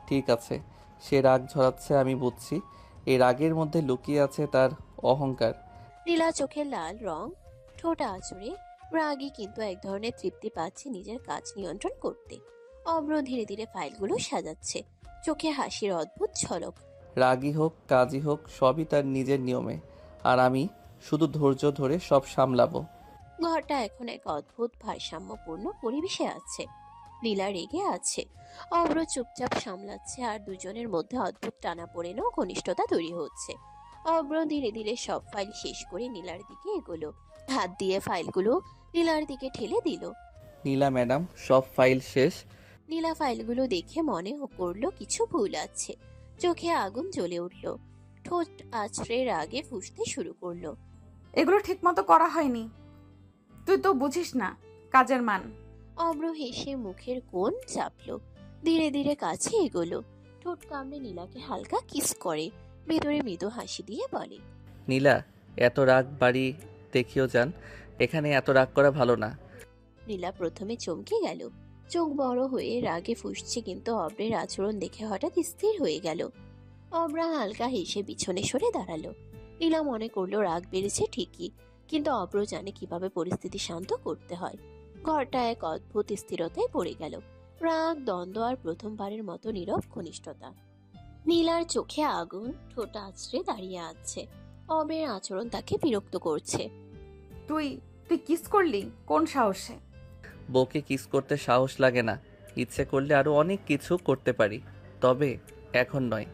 ঠিক আছে, সে রাগ ঝরাচ্ছে, আমি বুঝছি। এই রাগের মধ্যে লুকিয়ে আছে তার অহংকার। নীলা চোখের লাল রং ঠোঁট আঁচড়ে রাগী কিন্তু এক ধরনের তৃপ্তি পাচ্ছে নিজের কাজ নিয়ন্ত্রণ করতে। অব্র ধীরে ধীরে ফাইলগুলো সাজাচ্ছে, চোখে হাসির অদ্ভুত ঝলক। রাগী হোক কাজী হোক সবই তার নিজের নিয়মে, আর আমি শুধু ধৈর্য ধরে সব সামলাবো। ঘরটা এখন এক অদ্ভুত ভারসাম্যপূর্ণ পরিবেশে আছে। নীলা রেগে আছে, অব্র চুপচাপ সামলাচ্ছে, আর দুজনের মধ্যে অদ্ভুত টানাপোড়েন ও ঘনিষ্ঠতা তৈরি হচ্ছে। অব্র ধীরে ধীরে সব ফাইল শেষ করে নীলার দিকে এগোলো, হাত দিয়ে ফাইলগুলো নীলার দিকে ঠেলে দিল। নীলা ম্যাডাম, সব ফাইল শেষ। নীলা ফাইলগুলো দেখে মনে করলো কিছু ভুল আছে, চোখে আগুন জ্বলে উঠল, ঠোঁট আছড়ে রাগে ফুঁসতে শুরু করলো। এগুলো ঠিকমতো করা হয়নি, তুই তো বুঝিস না কাজের মান। অব্র হেসে মুখের কোণ চাপলো, ধীরে ধীরে কাছে এগোলো, ঠোঁট কামড়ে নীলাকে হালকা কিস করে, ভেতরে মৃদু হাসি দিয়ে বলে, নীলা, এত রাগ বাড়ি দেখিও যান, এখানে এত রাগ করা ভালো না। নীলা প্রথমে চমকে গেল, চোখ বড় হয়ে রাগে ফুঁসছে, কিন্তু অব্রের আচরণ দেখে হঠাৎ স্থির হয়ে গেল। অব্রা হালকা হেসে পিছনে সরে দাঁড়ালো। নীলা মনে করলো রাগ বেড়েছে ঠিকই, কিন্তু অব্র জানে কিভাবে পরিস্থিতি শান্ত করতে হয়। ঘরটা এক অদ্ভুত স্থিরতায় পড়ে গেল, রাগ, দ্বন্দ্ব আর প্রথমবারের মতো নীরব ঘনিষ্ঠতা। নীলার চোখে আগুন, ঠোঁট আছড়ে দাঁড়িয়ে আছে। অব্রের আচরণ তাকে বিরক্ত করছে। তুই তুই কিস করলি কোন সাহসে? বউকে কিস করতে সাহস লাগে না, ইচ্ছে করলে আরো অনেক কিছু করতে পারি, তবে এখন নয়।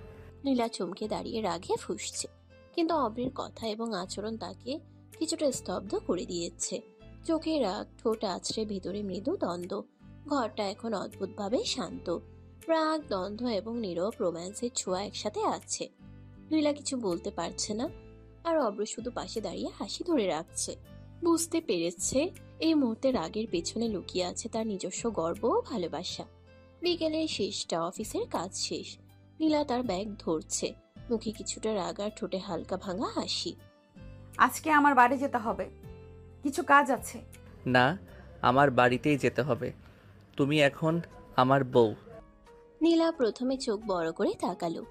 নীলা চমকে দাঁড়িয়ে রাগে ফুঁসছে, কিন্তু অব্রের কথা এবং আচরণ তাকে কিছুটা স্তব্ধ করে দিয়েছে। চোখে রাগ, ঠোঁট আছড়ে ভেতরে মৃদু দ্বন্দ্ব। ঘরটা এখন অদ্ভুতভাবে শান্ত, রাগ, দ্বন্দ্ব এবং নীরব রোম্যান্সের ছোঁয়া একসাথে আছে। নীলা কিছু বলতে পারছে না, আর অব্র শুধু পাশে দাঁড়িয়ে হাসি ধরে রাখছে। বুঝতে পেরেছে এই মুহূর্তে রাগের পেছনে লুকিয়ে আছে তার নিজস্ব গর্ব ও ভালোবাসা। বিকেলের শেষটা, অফিসের কাজ শেষ। নীলা তার ব্যাগ ধরছে, মুখে কিছুটা রাগ আর ঠোঁটে হালকা ভাঙা হাসি। আজকে আমার বাড়ি যেতে হবে, কিছু কাজ আছে। না, আমার বাড়িতেই যেতে হবে, তুমি এখন আমার বউ। নীলা প্রথমে চোখ বড় করে তাকালো,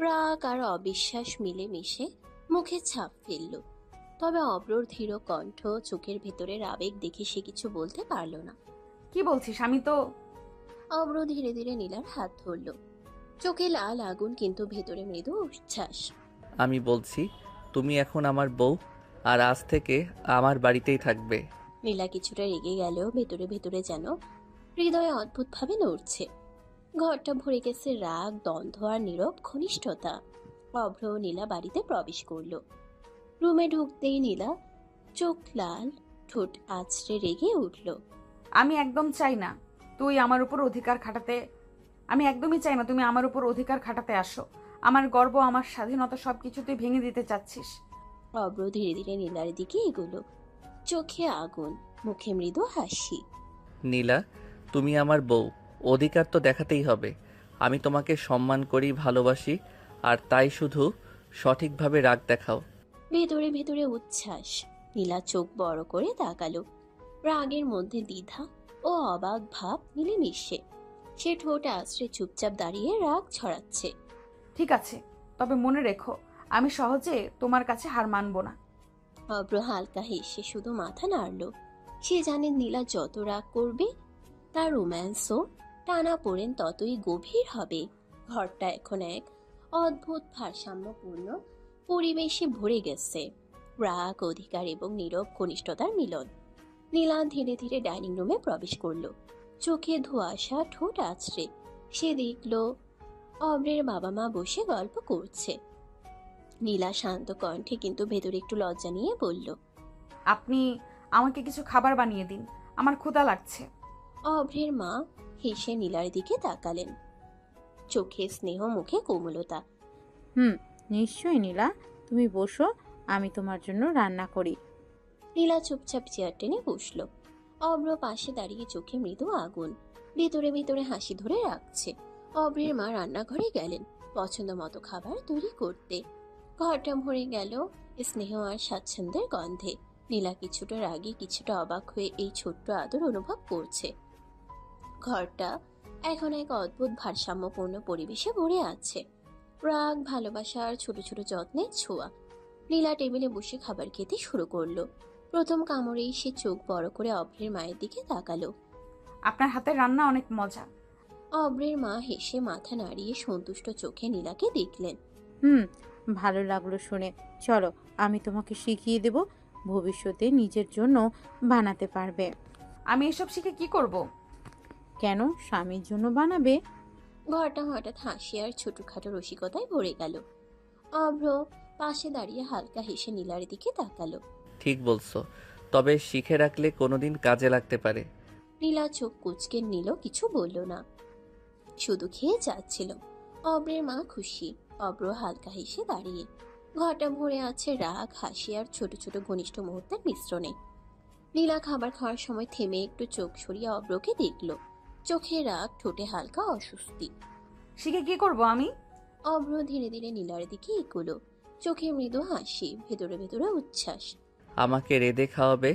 রাগ আর অবিশ্বাস মিলে মিশে মুখে ছাপ ফেলল। তবে অব্রর ধীর কণ্ঠ, চোখের ভেতরের আবেগ দেখে সে কিছু বলতে পারল না। কি বলছিস? আমি তো অব্র ধীরে ধীরে নীলার হাত ধরল, চোখে লাল আগুন কিন্তু ভেতরে মৃদু উচ্ছ্বাস। আমি বলছি তুমি এখন আমার বউ, আর আজ থেকে আমার বাড়িতেই থাকবে। নীলা কিছুটা রেগে গেলেও ভেতরে ভেতরে যেন হৃদয়ে অদ্ভুতভাবে নড়ছে। ঘরটা ভরে গেছে রাগ, দ্বন্দ্ব আর নীরব ঘনিষ্ঠতা। অভ্র ও নীলা বাড়িতে প্রবেশ করলো। রুমে ঢুকতেই নীলা চোখ লাল, ঠোঁট আছড়ে রেগে উঠল। আমি একদম চাই না তুই আমার উপর অধিকার খাটাতে, আমি একদমই চাই না তুমি আমার উপর অধিকার খাটাতে আসো। আমার গর্ব, আমার স্বাধীনতা সবকিছু তুই ভেঙে দিতে চাচ্ছিস। অভ্র ধীরে ধীরে নীলার দিকে এগোলো, চোখে আগুন, মুখে মৃদু হাসি। নীলা, তুমি আমার বউ, অধিকার তো দেখাতেই হবে। আমি তোমাকে সম্মান করি, ভালোবাসি, আর তাই শুধু সঠিকভাবে রাগ দেখাও। ভেতরে ভেতরে উচ্ছ্বাস। নীলা চোখ বড় করে তাকালো, রাগের মধ্যে দ্বিধা ও অবাক ভাব মিলেমিশে। সে ঠোঁট আছড়ে চুপচাপ দাঁড়িয়ে রাগ ছড়াচ্ছে। ঠিক আছে, তবে মনে রেখো আমি সহজে তোমার কাছে হার মানবো না। অব্র হালকা হেসে শুধু মাথা নাড়ল। সে জানে নীলা যত রাগ করবে তার রোম্যান্সও টানা পড়েন ততই গভীর হবে। ঘরটা এখন এক অদ্ভুত ভারসাম্যপূর্ণ পরিবেশে ভরে গেছে, রাগ, অধিকার এবং নীরব ঘনিষ্ঠতার মিলন। নীলা ধীরে ধীরে ডাইনিং রুমে প্রবেশ করলো, চোখে ধোঁয়াশা, ঠোঁট আছড়ে। সে দেখল অব্রের বাবা মা বসে গল্প করছে। নীলা শান্ত কণ্ঠে কিন্তু ভেতরে একটু লজ্জা নিয়ে বলল, আপনি আমাকে কিছু খাবার বানিয়ে দিন, আমার ক্ষুধা লাগছে। অভ্রের মা হেসে নীলার দিকে তাকালেন, চোখে স্নেহ, মুখে কোমলতা। নিশ্চয়ই নীলা, তুমি বসো, আমি তোমার জন্য রান্না করি। নীলা চুপচাপ চেয়ার টেনে বসলো। অভ্র পাশে দাঁড়িয়ে চোখে মৃদু আগুন, ভেতরে ভেতরে হাসি ধরে রাখছে। অভ্রের মা রান্নাঘরে গেলেন পছন্দ মতো খাবার তৈরি করতে। ঘরটা ভরে গেল স্নেহ আর স্বাচ্ছন্দ্যের গন্ধে। নীলা কিছুটা রাগে, কিছুটা অবাক হয়ে এই ছোট্ট আদর অনুভব করছে। ঘরটা এখন এক অদ্ভুত ভারসাম্যপূর্ণ পরিবেশে ভরে আছে। রাগ, ভালোবাসা আর ছোট ছোট যত্নের ছোঁয়া। নীলা টেবিলে বসে খাবার খেতে শুরু করলো। প্রথম কামড়েই সে চোখ বড় করে অভ্রের মায়ের দিকে তাকালো। আপনার হাতের রান্না অনেক মজা। অভ্রের মা হেসে মাথা নাড়িয়ে সন্তুষ্ট চোখে নীলাকে দেখলেন। হুম, ভালো লাগলো শুনে। চলো, আমি তোমাকে শিখিয়ে দেব, ভবিষ্যতে নিজের জন্য বানাতে পারবে। আমি এসব শিখে কি করব? কেন, স্বামীর জন্য বানাবে। ঘরটা হঠাৎ হাসি আর ছোটখাটো রসিকতায় ভরে গেল। অভ্র পাশে দাঁড়িয়ে হালকা হেসে নীলার দিকে তাকালো। ঠিক বলছো, তবে শিখে রাখলে কোনোদিন কাজে লাগতে পারে। নীলা চোখ কুঁচকে নিল, কিছু বলল না, শুধু খেয়ে যাচ্ছিল। অব্রের মা খুশি। অব্র হালকা হেসে দাঁড়িয়ে। ঘরটা ভরে আছে রাগ, হাসি আর ছোট ছোট ঘনিষ্ঠ মুহূর্তের মিশ্রণে। নীলা খাবার খাওয়ার সময় থেমে একটু চোখ সরিয়ে অব্রকে দেখল। চোখে রাগ, ঠোঁটে হালকা অস্বস্তি। শিখে কি করব আমি? অব্র ধীরে ধীরে নীলার দিকে এগোলো। চোখে মৃদু হাসি, ভেতরে ভেতরে উচ্ছ্বাস। আমাকে রেঁধে খাওয়াবে,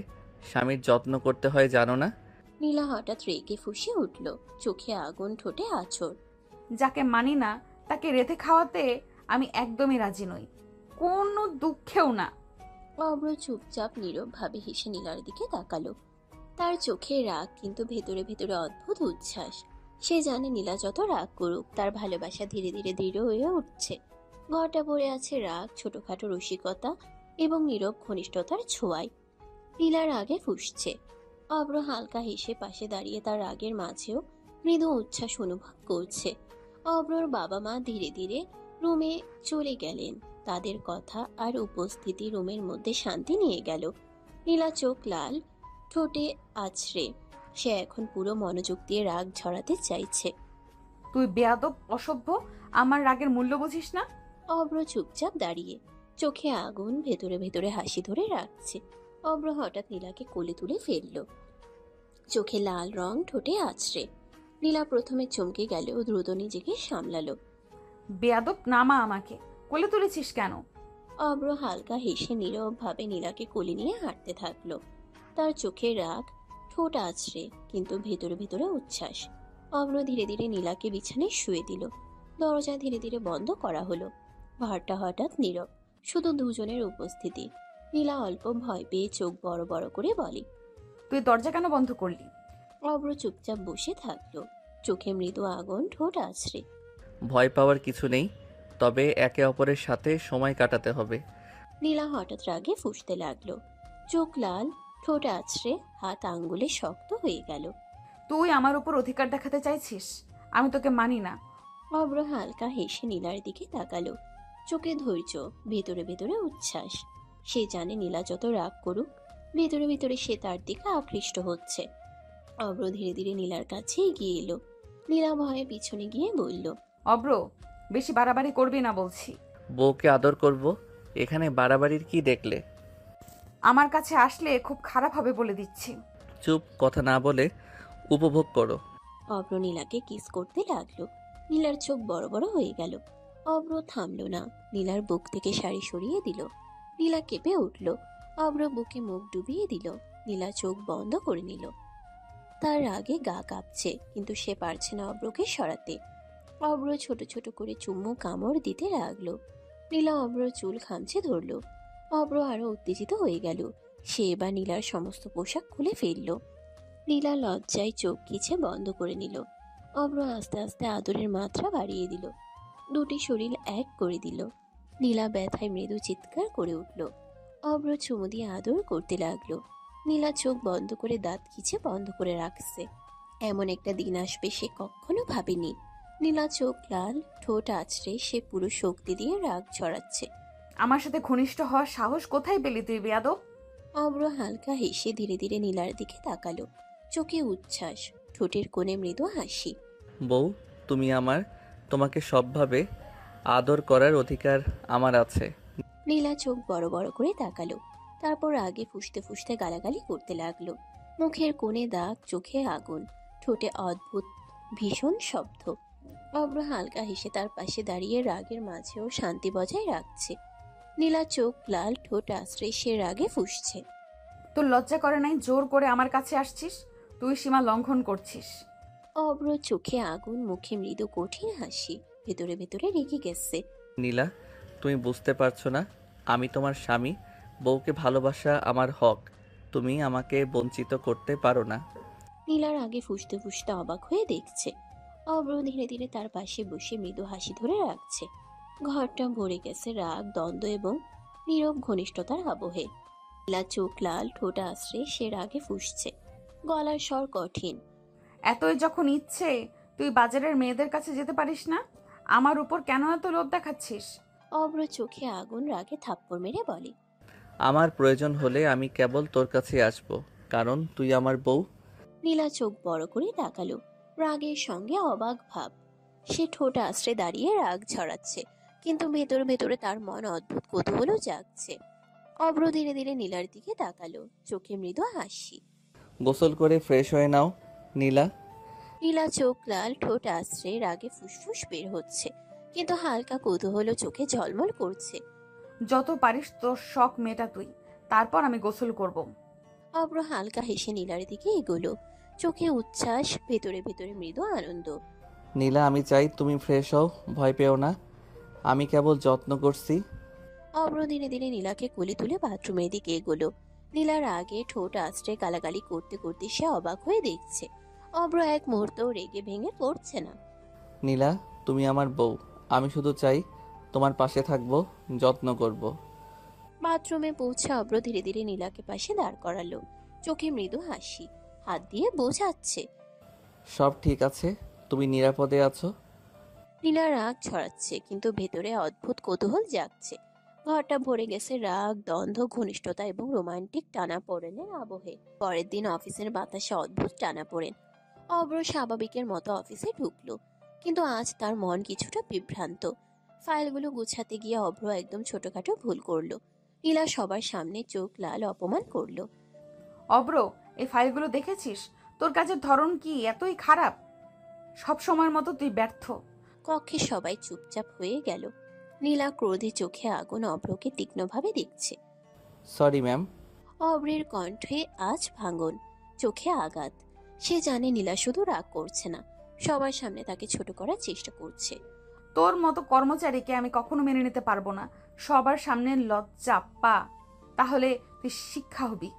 স্বামীর যত্ন করতে হয় জানো না? নীলা হঠাৎ রেগে ফুঁসে উঠল, চোখে আগুন, ঠোঁটে আঁচড়। যাকে মানি না তাকে রেঁধে খাওয়াতে আমি একদমই রাজি নই, কোনো দুঃখেও না। অব্র চুপচাপ নীরব ভাবে হেসে নীলার দিকে তাকালো। তার চোখে রাগ, কিন্তু ভেতরে ভেতরে অদ্ভুত উচ্ছ্বাস। সে জানে নীলা যত রাগ করুক, তার ভালোবাসা ধীরে ধীরে দৃঢ় হয়ে উঠছে। ঘরটা ভরে আছে রাগ, ছোটখাটো রসিকতা এবং নীরব ঘনিষ্ঠতার ছোঁয়ায়। নীলা রাগে ফুঁসছে। অব্র হালকা হেসে পাশে দাঁড়িয়ে তার রাগের মাঝেও মৃদু উচ্ছ্বাস অনুভব করছে। অব্রর বাবা মা ধীরে ধীরে রুমে চলে গেলেন। তাদের কথা আর উপস্থিতি রুমের মধ্যে শান্তি নিয়ে গেল। নীলা চোখ লাল, ঠোঁটে আছড়ে। সে এখন পুরো মনোযোগ দিয়ে রাগ ঝরাতে চাইছে। তুই বেয়াদব, অসভ্য, আমার রাগের মূল্য বুঝিস না। অব্র চুপচাপ দাঁড়িয়ে, চোখে আগুন, ভেতরে ভেতরে হাসি ধরে রাখছে। অব্র হঠাৎ নীলাকে কোলে তুলে ফেলল। চোখে লাল রং, ঠোঁটে আছড়ে। নীলা প্রথমে চমকে গেলেও দ্রুত নিজেকে সামলালো। বেয়াদব, নামা আমাকে। কোলে তুলেছিস কেন? অব্র হালকা হেসে নীরব ভাবে নীলাকে কোলে নিয়ে হাঁটতে থাকলো। তার চোখে রাগ, ঠোঁট আছড়ে, কিন্তু ভেতরে ভেতরে উচ্ছ্বাস। অব্র ধীরে ধীরে নীলাকে বিছানায় শুয়ে দিল। দরজা ধীরে ধীরে বন্ধ করা হলো। ঘরটা হঠাৎ নীরব, শুধু দুজনের উপস্থিতি। নীলা অল্প ভয় পেয়ে চোখ বড় বড় করে বলে, তুই দরজা কেন বন্ধ করলি? অব্র চুপচাপ বসে থাকলো, চোখে মৃদু আগুন, ঠোঁট আছড়ে। ভয় পাওয়ার কিছু নেই, তবে একে অপরের সাথে সময় কাটাতে হবে। নীলা হঠাৎ রাগে ফুঁসতে লাগলো। চোখ লাল, ঠোঁট আছড়ে, হাত আঙ্গুলে শক্ত হয়ে গেল। তুই আমার উপর অধিকার দেখাতে চাইছিস? আমি তোকে মানি না। অব্র হালকা হেসে নীলার দিকে তাকালো। চোখে ধৈর্য, ভেতরে ভেতরে উচ্ছ্বাস। সে জানে নীলা যত রাগ করুক, ভেতরে ভেতরে সে তার দিকে আকৃষ্ট হচ্ছে। অব্র ধীরে ধীরে নীলার কাছে এগিয়ে এলো। নীলা ভয়ে পিছনে গিয়ে বলল, অব্র, বেশি বাড়াবাড়ি করবি না বলছি। বউকে আদর করব, এখানে বাড়াবাড়ির কি দেখলে? আমার কাছে আসলে খুব খারাপ হবে বলে দিচ্ছি। চুপ, কথা না বলে উপভোগ করো। অব্র নীলাকে কিস করতে লাগলো। নীলার চোখ বড় বড় হয়ে গেল। অব্র থামলো না, নীলার বুক থেকে শাড়ি সরিয়ে দিল। নীলা কেঁপে উঠল। অব্র বুকে মুখ ডুবিয়ে দিল। নীলা চোখ বন্ধ করে নিল। তার রাগে গা কাঁপছে, কিন্তু সে পারছে না অব্রকে সরাতে। অব্র ছোট ছোট করে চুম্মু কামড় দিতে লাগলো। নীলা অব্র চুল খামচে ধরল। অব্র আরো উত্তেজিত হয়ে গেল। সে এবার নীলার সমস্ত পোশাক খুলে ফেলল। নীলা লজ্জায় চোখ কিছে বন্ধ করে নিল। অব্র আস্তে আস্তে আদরের মাত্রা বাড়িয়ে দিল। দুটি শরীর এক করে দিল। নীলা ব্যথায় মৃদু চিৎকার করে উঠল। অব্র চুমু দিয়ে আদর করতে লাগলো। নীলা চোখ বন্ধ করে দাঁত কিছে বন্ধ করে রাখছে। এমন একটা দিন আসবে সে কখনো ভাবেনি। নীলা চোখ লাল, ঠোঁট আছড়ে, সে পুরো শক্তি দিয়ে রাগ ছড়াচ্ছে। আমার সাথে ঘনিষ্ঠ হওয়ার সাহস কোথায় পেলি তুই, বেয়াদব? অব্র হালকা হেসে ধীরে ধীরে নীলার দিকে তাকালো। চোখে উচ্ছ্বাস, ঠোঁটের কোণে মৃদু হাসি। বউ, তুমি আমার, তোমাকে সবভাবে আদর করার অধিকার আমার আছে। নীলা চোখ বড় বড় করে তাকালো। তারপর আগে ফুঁসতে ফুঁসতে গালাগালি করতে লাগলো। মুখের কোণে দাগ, চোখে আগুন, ঠোঁটে অদ্ভুত ভীষণ শব্দ। অব্র হালকা হেসে তার পাশে দাঁড়িয়ে রাগের মাঝেও শান্তি বজায় রাখছে। নীলা চোখ লাল, ঠোঁট আশ্রয়, সে রাগে ফুঁসছে। তোর লজ্জা করে নাই জোর করে আমার কাছে আসছিস? তুই সীমা লঙ্ঘন করছিস। অব্র চোখে আগুন, মুখে মৃদু কঠিন হাসি, ভেতরে ভেতরে রেগে গেছে। নীলা, তুমি বুঝতে পারছো না, আমি তোমার স্বামী। বউকে ভালোবাসা আমার হক। তুমি আমাকে বঞ্চিত করতে পারো না। নীলার আগে ফুঁসতে ফুঁসতে অবাক হয়ে দেখছে। অব্র ধীরে ধীরে তার পাশে বসে মৃদু হাসি ধরে রাখছে। ঘরটা ভরে গেছে রাগ, দ্বন্দ্ব এবং নীরব ঘনিষ্ঠতার আবহে। নীলা চোখ লাল, ঠোঁট আশ্রে সে রাগে ফুঁসছে, গলার স্বর কঠিন। এতই যখন ইচ্ছে, তুই বাজারের মেয়েদের কাছে যেতে পারিস না? আমার উপর কেন এত লোভ দেখাচ্ছিস? অব্র চোখে আগুন, রাগে থাপ্পড় মেরে বলে। আমার প্রয়োজন হলে আমি কেবল তোর কাছে আসব, কারণ তুই আমার বউ। নীলা চোখ বড় করে তাকালো, রাগের সঙ্গে অবাক ভাব। সে ঠোঁট আশ্রে দাঁড়িয়ে রাগ ঝরাচ্ছে, কিন্তু ভেতরে ভেতরে তার মন অদ্ভুত কৌতূহল জাগছে। অব্র ধীরে ধীরে নীলার দিকে তাকালো, চোখে মৃদু হাসি। গোসল করে ফ্রেশ হয়ে নাও, নীলা। নীলা চোখ লাল, ঠোঁট আশ্রে রাগে ফুসফুস বের হচ্ছে, কিন্তু হালকা কৌতূহল চোখে ঝলমল করছে। যত পারিস তোর শখ মেটা তুই, তারপর আমি গোসল করব। অব্র হালকা হেসে নীলার দিকে এগোলো, চোখে উচ্ছ্বাস, ভেতরে ভেতরে মৃদু আনন্দ। নীলা, আমি চাই তুমি ফ্রেশ হও, ভয় পেও না। আমি কেবল যত্ন করছি। অব্র ধীরে ধীরে নীলাকে কোলে তুলে বাথরুমের দিকে এগোলো। নীলার আগে ঠোঁট আশ্রে গালাগালি করতে করতে সে অবাক হয়ে দেখছে। অব্র এক মুহূর্তও রেগে ভেঙে পড়ছে না। নীলা, তুমি আমার বউ। আমি শুধু চাই তোমার পাশে থাকবো, যত্ন করব। বাথরুমে পৌঁছে অব্র ধীরে ধীরে নীলাকে পাশে দাঁড় করালো, চোখে মৃদু হাসি, হাত দিয়ে বোঝাচ্ছে। সব ঠিক আছে, তুমি নিরাপদে আছো। নীলা রাগ ছড়াচ্ছে, কিন্তু ভেতরে অদ্ভুত কৌতূহল জাগছে। ঘরটা ভরে গেছে রাগ, দ্বন্দ্ব, ঘনিষ্ঠতা এবং রোমান্টিক টানাপোড়েনের আবহে। পরের দিন অফিসের বাতাসে অদ্ভুত টানাপোড়েন। অব্র স্বাভাবিকের মতো অফিসে ঢুকলো, কিন্তু আজ তার মন কিছুটা বিভ্রান্ত। ফাইলগুলো গুছাতে গিয়ে অভ্র একদম ছোটখাটো ভুল করলো। নীলা সবার সামনে চোখ লাল, অপমান করলো। অব্র, এই ফাইলগুলো দেখেছিস? তোর কাজের ধরন কি এতই খারাপ? সব সময়ের মতো তুই ব্যর্থ। কক্ষে সবাই চুপচাপ হয়ে গেল। নীলা ক্রোধে চোখে আগুন, অভ্রকে তীক্ষ্ণভাবে দেখছে। Sorry ma'am. অব্রের কণ্ঠে আজ ভাঙন, চোখে আঘাত। সে জানে নীলা শুধু রাগ করছে না, সবার সামনে তাকে ছোট করার চেষ্টা করছে। তোর মতো কর্মচারীকে আমি কখনো মেনে নিতে পারবো না। সবার সামনে লজ্জা পা, তাহলে তুই শিক্ষা হবি।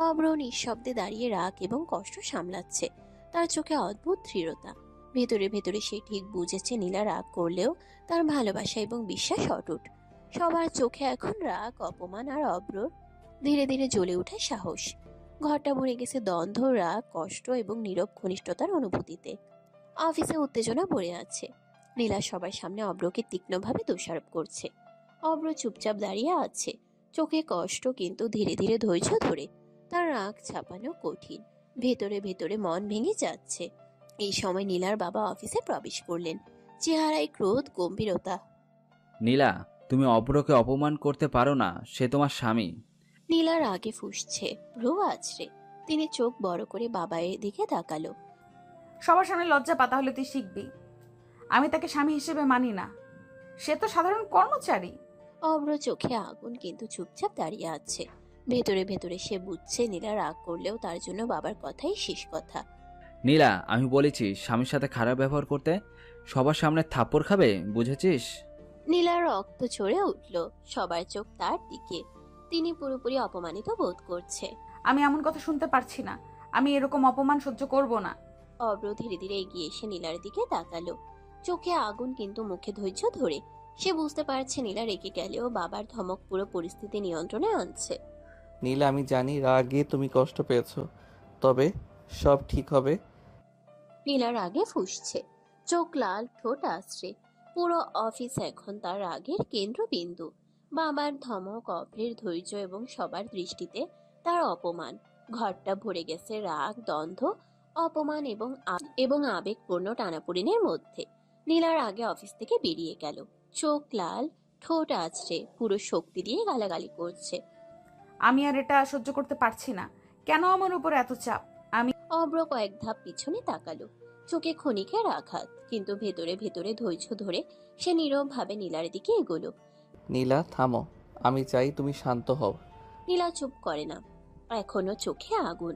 অব্র নিঃশব্দে দাঁড়িয়ে রাগ এবং কষ্ট সামলাচ্ছে, তার চোখে অদ্ভুত দৃঢ়তা। ভেতরে ভেতরে সে ঠিক বুঝেছে নীলা রাগ করলেও তার ভালোবাসা এবং বিশ্বাস অটুট। সবার চোখে এখন রাগ, অপমান আর অব্রর ধীরে ধীরে জ্বলে ওঠা সাহস। ঘরটা ভরে গেছে দ্বন্দ্ব, রাগ, কষ্ট এবং নীরব ঘনিষ্ঠতার অনুভূতিতে। অফিসে উত্তেজনা ভরে আছে। নীলা সবার সামনে অব্রকে তীক্ষ্ণভাবে দোষারোপ করছে। অব্র চুপচাপ দাঁড়িয়ে আছে, চোখে কষ্ট, কিন্তু ধীরে ধীরে ধৈর্য ধরে। তার রাগ ছাপানো কঠিন, ভেতরে ভেতরে মন ভেঙে যাচ্ছে। এই সময় নীলার বাবা অফিসে প্রবেশ করলেন, চেহারায় ক্রোধ, গম্ভীরতা। নীলা, তুমি অব্রকে অপমান করতে পারো না, সে তোমার স্বামী। নীলার আগে ফুঁসছে, ভ্রু আছড়ে। তিনি চোখ বড় করে বাবার দিকে তাকালো। সবার সামনে লজ্জা পা, তাহলে তুই শিখবি। আমি তাকে স্বামী হিসেবে মানি না, সে তো সাধারণ কর্মচারী। অব্র চোখে আগুন, কিন্তু চুপচাপ দাঁড়িয়ে আছে। ভেতরে ভেতরে সে বুঝছে নীলা রাগ করলেও তার জন্য বাবার কথাই শেষ কথা। নীলা, আমি বলেছি স্বামীর সাথে খারাপ ব্যবহার করতে, সবার সামনে থাপ্পড় খাবে, বুঝেছিস? নীলার রক্ত চড়ে উঠল, সবার চোখ তার দিকে। তিনি পুরোপুরি অপমানিত বোধ করছে। আমি এমন কথা শুনতে পারছি না। আমি এরকম অপমান সহ্য করব না। অব্র ধীরে ধীরে এগিয়ে এসে নীলার দিকে তাকালো, চোখে আগুন, কিন্তু মুখে ধৈর্য ধরে। সে বুঝতে পারছে নীলা রেগে গেলেও বাবার ধমক পুরো পরিস্থিতি নিয়ন্ত্রণে আনছে। নীলা, আমি জানি রাগে তুমি কষ্ট পেয়েছো, তবে সব ঠিক হবে। নীলার আগে ফুঁসছে, চোখ লাল, ঠোঁট আশ্রে। পুরো অফিস এখন তার রাগের কেন্দ্রবিন্দু। বাবার ধমক, অভ্রের ধৈর্য এবং সবার দৃষ্টিতে তার অপমান। ঘরটা ভরে গেছে রাগ, দ্বন্দ্ব, অপমান এবং আবেগপূর্ণ টানাপোড়েনের মধ্যে। নীলার আগে অফিস থেকে বেরিয়ে গেল, চোখ লাল, ঠোঁট আছড়ে, পুরো শক্তি দিয়ে গালাগালি করছে। আমি আর এটা সহ্য করতে পারছি না। কেন আমার উপর এত চাপ? অব্র কয়েক ধাপ পিছনে তাকালো, চোখে ক্ষণিকের আঘাত, কিন্তু ভেতরে ভেতরে ধৈর্য ধরে সে নীরবভাবে নীলার দিকে এগোলো। নীলা, থামো। আমি চাই তুমি শান্ত হও। নীলা চুপ করে না, এখনো চোখে আগুন।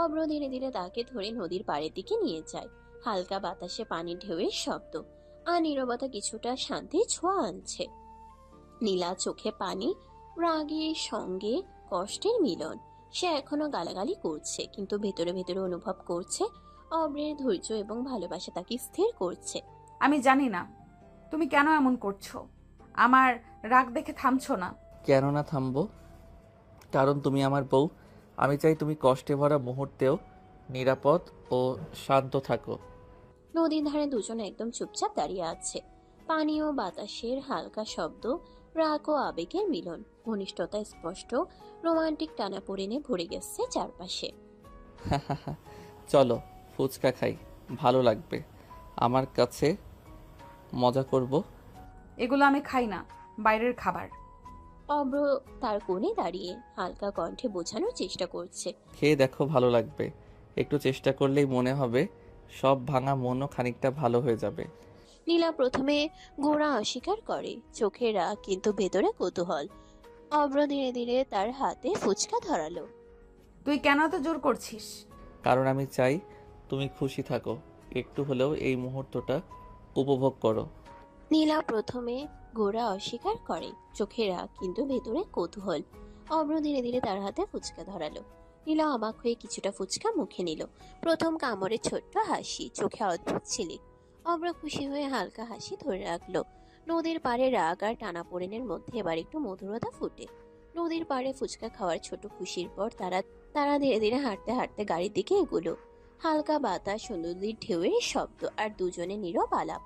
অব্র ধীরে ধীরে তাকে ধরে নদীর পাড়ের দিকে নিয়ে যায়। হালকা বাতাসে পানির ঢেউয়ের শব্দ, আর নীরবতা কিছুটা শান্তির ছোঁয়া আনছে। নীলা চোখে পানি, রাগের সঙ্গে কষ্টের মিলন। সে এখনো গালাগালি করছে, কিন্তু ভেতরে ভেতরে অনুভব করছে অব্রের ধৈর্য এবং ভালোবাসা তাকে স্থির করছে। আমি জানি না তুমি কেন এমন করছো, আমার রাগ দেখে থামছো না। কেন না থামবো? কারণ তুমি আমার বউ। আমি চাই তুমি কষ্টে ভরা মুহূর্তেও নিরাপদ ও শান্ত থাকো। নদীর ধারে দুজনে একদম চুপচাপ দাঁড়িয়ে আছে। পানি ও বাতাসের হালকা শব্দ, রাগ ও আবেগের মিলন, ঘনিষ্ঠতা স্পষ্ট, রোমান্টিক টানাপোড়েনে ভরে গেছে চারপাশে। চলো ফুচকা খাই, ভালো লাগবে। আমার কাছে মজা করব। এগুলো আমি খাই না, বাইরের খাবার। অব্র তার কোণে দাঁড়িয়ে হালকা কণ্ঠে বোঝানোর চেষ্টা করছে। খেয়ে দেখো, ভালো লাগবে। একটু চেষ্টা করলেই মনে হবে সব ভাঙা মনও খানিকটা ভালো হয়ে যাবে। নীলা প্রথমে গোড়া অস্বীকার করে, চোখে রাগ কিন্তু ভেতরে কৌতূহল। অব্র ধীরে ধীরে তার হাতে ফুচকা ধরালো। তুই কেন এত জোর করছিস? কারণ আমি চাই তুমি খুশি থাকো, একটু হলেও এই মুহূর্তটা উপভোগ করো। নীলা প্রথমে গোড়া অস্বীকার করে, চোখে রাগ কিন্তু ভেতরে কৌতূহল। অব্র ধীরে ধীরে তার হাতে ফুচকা ধরালো। নীলা অবাক হয়ে কিছুটা ফুচকা মুখে নিল। প্রথম কামড়ে ছোট্ট হাসি, চোখে অদ্ভুত ঝিলিক। অব্র খুশি হয়ে হালকা হাসি ধরে রাখলো। নদীর পাড়ে রাগ আর টানাপোড়েনের মধ্যে এবার একটু মধুরতা ফুটে। নদীর পাড়ে ফুচকা খাওয়ার ছোট খুশির পর তারা তারা ধীরে ধীরে হাঁটতে হাঁটতে গাড়ির দিকে এগুলো। হালকা বাতাস, নদীর ঢেউয়ের শব্দ আর দুজনে নীরব আলাপ,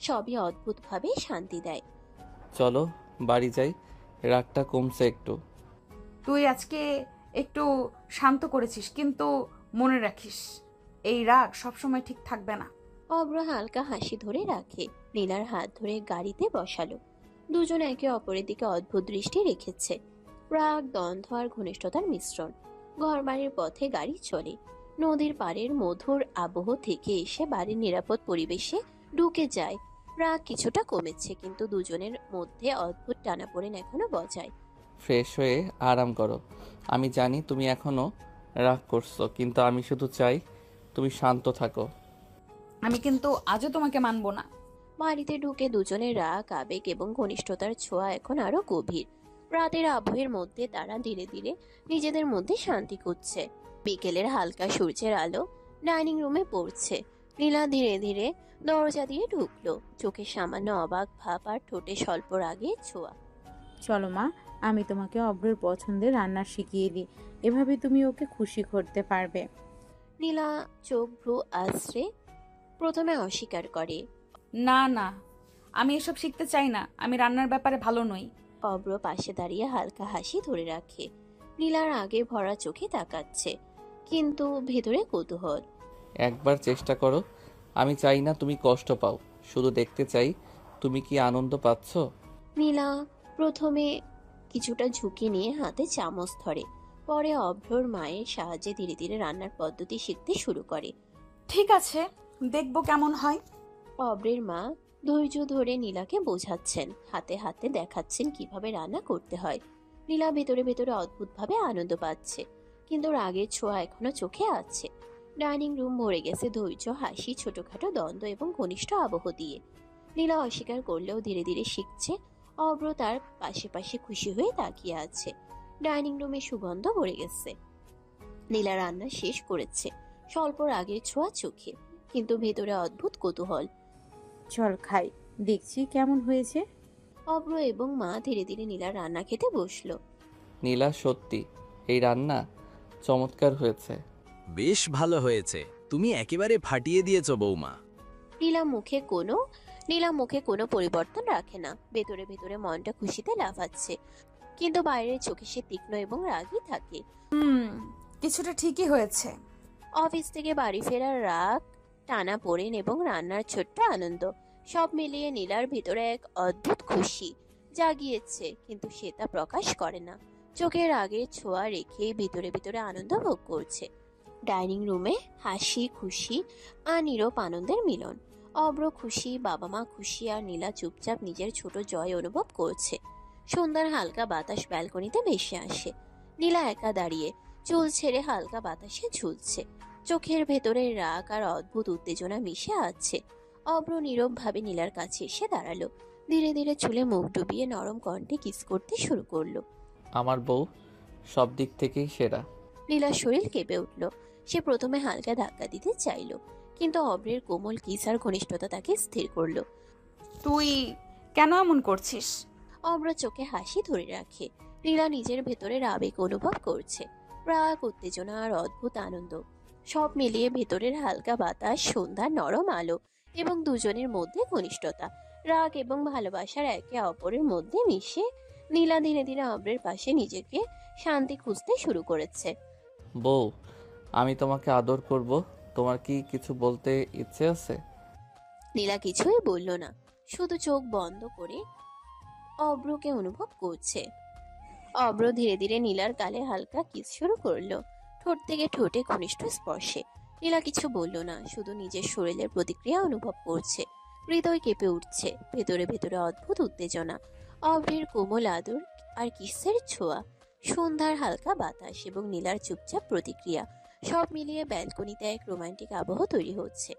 সবই অদ্ভুতভাবে শান্তি দেয়। চলো বাড়ি যাই, রাগটা কমছে একটু। তুই আজকে একটু শান্ত করেছিস, কিন্তু মনে রাখিস এই রাগ সবসময় ঠিক থাকবে না। অব্র হালকা হাসি ধরে রাখে, নীলার হাত ধরে গাড়িতে বসালো। দুজন একে অপরের দিকে অদ্ভুত দৃষ্টি রেখেছে। রাগ, দ্বন্দ্ব আর ঘনিষ্ঠতার মিশ্রণ। ঘরবাড়ির পথে গাড়ি চলে। নদীর পাড়ের মধুর আবহ থেকে এসে বাড়ির নিরাপদ পরিবেশে ঢুকে যায়। রাগ কিছুটা কমেছে, কিন্তু দুজনের মধ্যে অদ্ভুত টানাপোড়েন এখনো বজায়। ফ্রেশ হয়ে আরাম করো। আমি জানি তুমি এখনো রাগ করছো, কিন্তু আমি শুধু চাই তুমি শান্ত থাকো। আমি কিন্তু আজও তোমাকে মানবো না। বাড়িতে ঢুকে দুজনের রাগ, আবেগ এবং ঘনিষ্ঠতার ছোঁয়া এখন আরো গভীর। রাতের আবহের মধ্যে তারা ধীরে ধীরে নিজেদের মধ্যে শান্তি খুঁজছে। বিকেলের হালকা সূর্যের আলো ডাইনিং রুমে পড়ছে। নীলা ধীরে ধীরে দরজা দিয়ে ঢুকলো, চোখে সামান্য অবাক ভাব আর ঠোঁটে স্বল্প রাগের ছোঁয়া। চলো মা, আমি তোমাকে অব্রের পছন্দের রান্না শিখিয়ে দিই, এভাবে তুমি ওকে খুশি করতে পারবে। নীলা চোখ ভ্রু আশ্রে প্রথমে অস্বীকার করে। না না, আমি এসব শিখতে চাই না, আমি রান্নার ব্যাপারে ভালো নই। অব্র পাশে দাঁড়িয়ে হালকা হাসি ধরে রাখে। নীলার আগে ভরা চোখে তাকাচ্ছে, কিন্তু ভেতরে কৌতূহল। একবার চেষ্টা করো। আমি চাই না তুমি কষ্ট পাও, শুধু দেখতে চাই তুমি কি আনন্দ পাচ্ছ। নীলা প্রথমে কিছুটা ঝুঁকি নিয়ে হাতে চামচ ধরে, পরে অভ্রর মায়ের সাহায্যে ধীরে ধীরে রান্নার পদ্ধতি শিখতে শুরু করে। ঠিক আছে, দেখবো কেমন হয়। অব্রের মা ধৈর্য ধরে নীলাকে বোঝাচ্ছেন, হাতে হাতে দেখাচ্ছেন কিভাবে রান্না করতে হয়। নীলা ভেতরে ভেতরে অদ্ভুতভাবে আনন্দ পাচ্ছে, কিন্তু রাগের ছোঁয়া এখনো চোখে আছে। ডাইনিং রুম ভরে গেছে ধৈর্য, হাসি, ছোটখাটো দ্বন্দ্ব এবং ঘনিষ্ঠ আবহ দিয়ে। নীলা অস্বীকার করলেও ধীরে ধীরে শিখছে। অব্র তার পাশে পাশে খুশি হয়ে তাকিয়ে আছে। ডাইনিং রুমে সুগন্ধ ভরে গেছে। নীলা রান্না শেষ করেছে, স্বল্প রাগের ছোঁয়া চোখে, কিন্তু ভেতরে অদ্ভুত কৌতূহল। চল খাই, দেখছি কেমন হয়েছে। অব্র এবং মা ধীরে ধীরে নীলার রান্না খেতে বসলো। নীলা, সত্যি এই রান্না চমৎকার হয়েছে। বেশ ভালো হয়েছে, তুমি একেবারে ফাটিয়ে দিয়েছো বৌমা। নীলা মুখে কোনো পরিবর্তন রাখে না। ভেতরে ভেতরে মনটা খুশিতে লাফাচ্ছে, কিন্তু বাইরের চোখে সে তীক্ষ্ণ এবং রাগই থাকে। কিছুটা ঠিকই হয়েছে। অফিস থেকে বাড়ি ফেরার রাগ, টানা পড়েন এবং রান্নার ছোট্ট আনন্দ, সব মিলিয়ে নীলার ভিতরে এক অদ্ভুত খুশি জাগিয়েছে, কিন্তু সে তা প্রকাশ করে না। চোখে রাগের ছোঁয়া রেখে ভিতরে ভিতরে আনন্দ ভোগ করছে। ডাইনিং রুমে হাসি, খুশি আর নীরব আনন্দের মিলন। অব্র খুশি, বাবা মা খুশি, আর নীলা চুপচাপ নিজের ছোট জয় অনুভব করছে। সন্ধ্যার হালকা বাতাস ব্যালকনিতে ভেসে আসে। নীলা একা দাঁড়িয়ে চুল ছেড়ে হালকা বাতাসে ঝুলছে। চোখের ভেতরে রাগ আর অদ্ভুত উত্তেজনা মিশে আছে। অব্র নীরবভাবে নীলার কাছে এসে দাঁড়ালো। ধীরে ধীরে চুলে মুখ ডুবিয়ে নরম কণ্ঠে কিস করতে শুরু করলো। আমার বউ সব দিক থেকেই সেরা। নীলার শরীর কেঁপে উঠল। সে প্রথমে হালকা ধাক্কা দিতে চাইলো, কিন্তু অব্রের কোমল কিস আর ঘনিষ্ঠতা তাকে স্থির করলো। তুই কেন এমন করছিস? অব্র চোখে হাসি ধরে রাখে। নীলা নিজের ভেতরের আবেগ অনুভব করছে, রাগ, উত্তেজনা আর অদ্ভুত আনন্দ। সব মিলিয়ে ভেতরের হালকা বাতাস, সন্ধ্যার নরম আলো এবং দুজনের মধ্যে ঘনিষ্ঠতা, রাগ এবং ভালোবাসার একে অপরের মধ্যে মিশে নীলা ধীরে ধীরে অব্রের পাশে নিজেকে শান্তি খুঁজতে শুরু করেছে। বউ, আমি তোমাকে আদর করব, তোমার কি কিছু বলতে ইচ্ছে আছে? নীলা কিছুই বলল না, শুধু চোখ বন্ধ করে অব্রকে অনুভব করছে। অব্র ধীরে ধীরে নীলার গালে হালকা কিস শুরু করলো, ঠোঁট থেকে ঠোঁটে ঘনিষ্ঠ স্পর্শে। নীলা কিছু বলল না, শুধু নিজের শরীরের প্রতিক্রিয়া অনুভব করছে। হৃদয় কেঁপে উঠছে, ভেতরে ভেতরে অদ্ভুত উত্তেজনা। অব্রের কোমল আদর আর কিসের ছোঁয়া, সন্ধ্যার হালকা বাতাস এবং নীলার চুপচাপ প্রতিক্রিয়া, সব মিলিয়ে ব্যালকনিতে এক রোমান্টিক আবহ তৈরি হচ্ছে।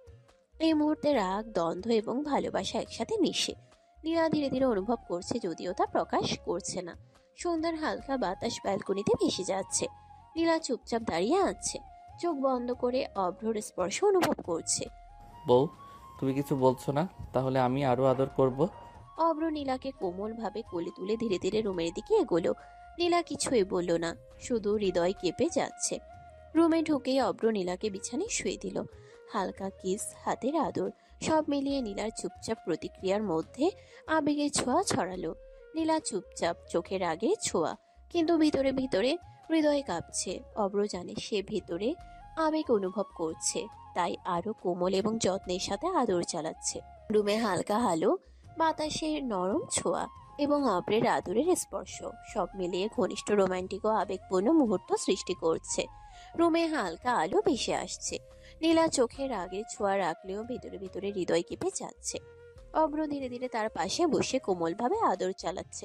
এই মুহূর্তে রাগ, দ্বন্দ্ব এবং ভালোবাসা একসাথে মিশে নীলা ধীরে ধীরে অনুভব করছে, যদিও তা প্রকাশ করছে না। সন্ধ্যার হালকা বাতাস ব্যালকনিতে ভেসে যাচ্ছে। নীলা চুপচাপ দাঁড়িয়ে আছে, চোখ বন্ধ করে অভ্রর স্পর্শ অনুভব করছে। বউ, তুমি কিছু বলছো না? তাহলে আমি আরো আদর করব। অভ্র নীলাকে কোমলভাবে কোলে তুলে ধীরে ধীরে রুমের দিকে এগোলো। নীলা কিছুই বলল না, শুধু হৃদয় কেঁপে যাচ্ছে। রুমে ঢুকেই অভ্র নীলাকে বিছানায় শুয়ে দিল। হালকা কিস, হাতের আদর, সব মিলিয়ে নীলার চুপচাপ প্রতিক্রিয়ার মধ্যে আবেগের ছোঁয়া ছড়ালো। নীলা চুপচাপ, চোখের আগে ছোঁয়া, কিন্তু ভিতরে ভিতরে হৃদয় কাঁপছে। অভ্র জানে সে ভিতরে আবেগ অনুভব করছে, তাই আরো কোমল এবং যত্নের সাথে আদর চালাচ্ছে। রুমে হালকা আলো, বাতাসের নরম ছোঁয়া এবং অভ্রের আদরের স্পর্শ, সব মিলিয়ে ঘনিষ্ঠ, রোমান্টিক ও আবেগপূর্ণ মুহূর্ত সৃষ্টি করছে। রুমে হালকা আলো ভেসে আসছে। নীলা চোখের আগে ছোঁয়া রাখলেও ভিতরে ভিতরে হৃদয় কেঁপে যাচ্ছে। অভ্র ধীরে ধীরে তার পাশে বসে কোমলভাবে আদর চালাচ্ছে।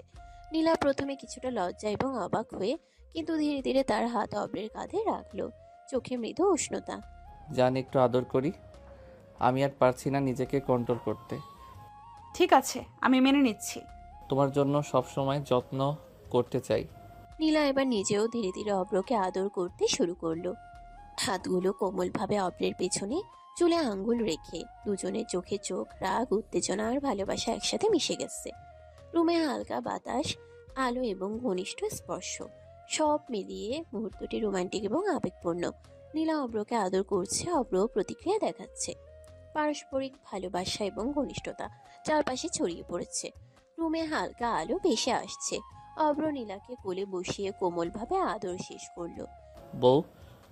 নীলা প্রথমে কিছুটা লজ্জা এবং অবাক হয়ে, কিন্তু ধীরে ধীরে তার হাত অভ্রের কাঁধে রাখলো, চোখে মৃদু উষ্ণতা। জান, একটু আদর করি। আমি আর পারছি না নিজেকে কন্ট্রোল করতে। ঠিক আছে, আমি মেনে নিচ্ছি। তোমার জন্য সব সময় যত্ন করতে চাই। নীলা এবার নিজেও ধীরে ধীরে অভ্রকে আদর করতে শুরু করলো। হাতগুলো কোমলভাবে অভ্রের পেছনে চুলে আঙ্গুল রেখে দুজনের চোখে চোখ, রাগ, উত্তেজনা আর ভালোবাসা একসাথে মিশে গেছে। রুমে হালকা বাতাস, আলো এবং ঘনিষ্ঠ স্পর্শ, সব মিলিয়ে মুহূর্তটি রোমান্টিক এবং আবেগপূর্ণ। নীলা অভ্রকে আদর করছে, অভ্র প্রতিক্রিয়া দেখাচ্ছে। পারস্পরিক ভালোবাসা এবং ঘনিষ্ঠতা চারপাশে ছড়িয়ে পড়েছে। রুমে হালকা আলো ভেসে আসছে। অভ্র নীলাকে কোলে বসিয়ে কোমলভাবে আদর শেষ করলো। বউ,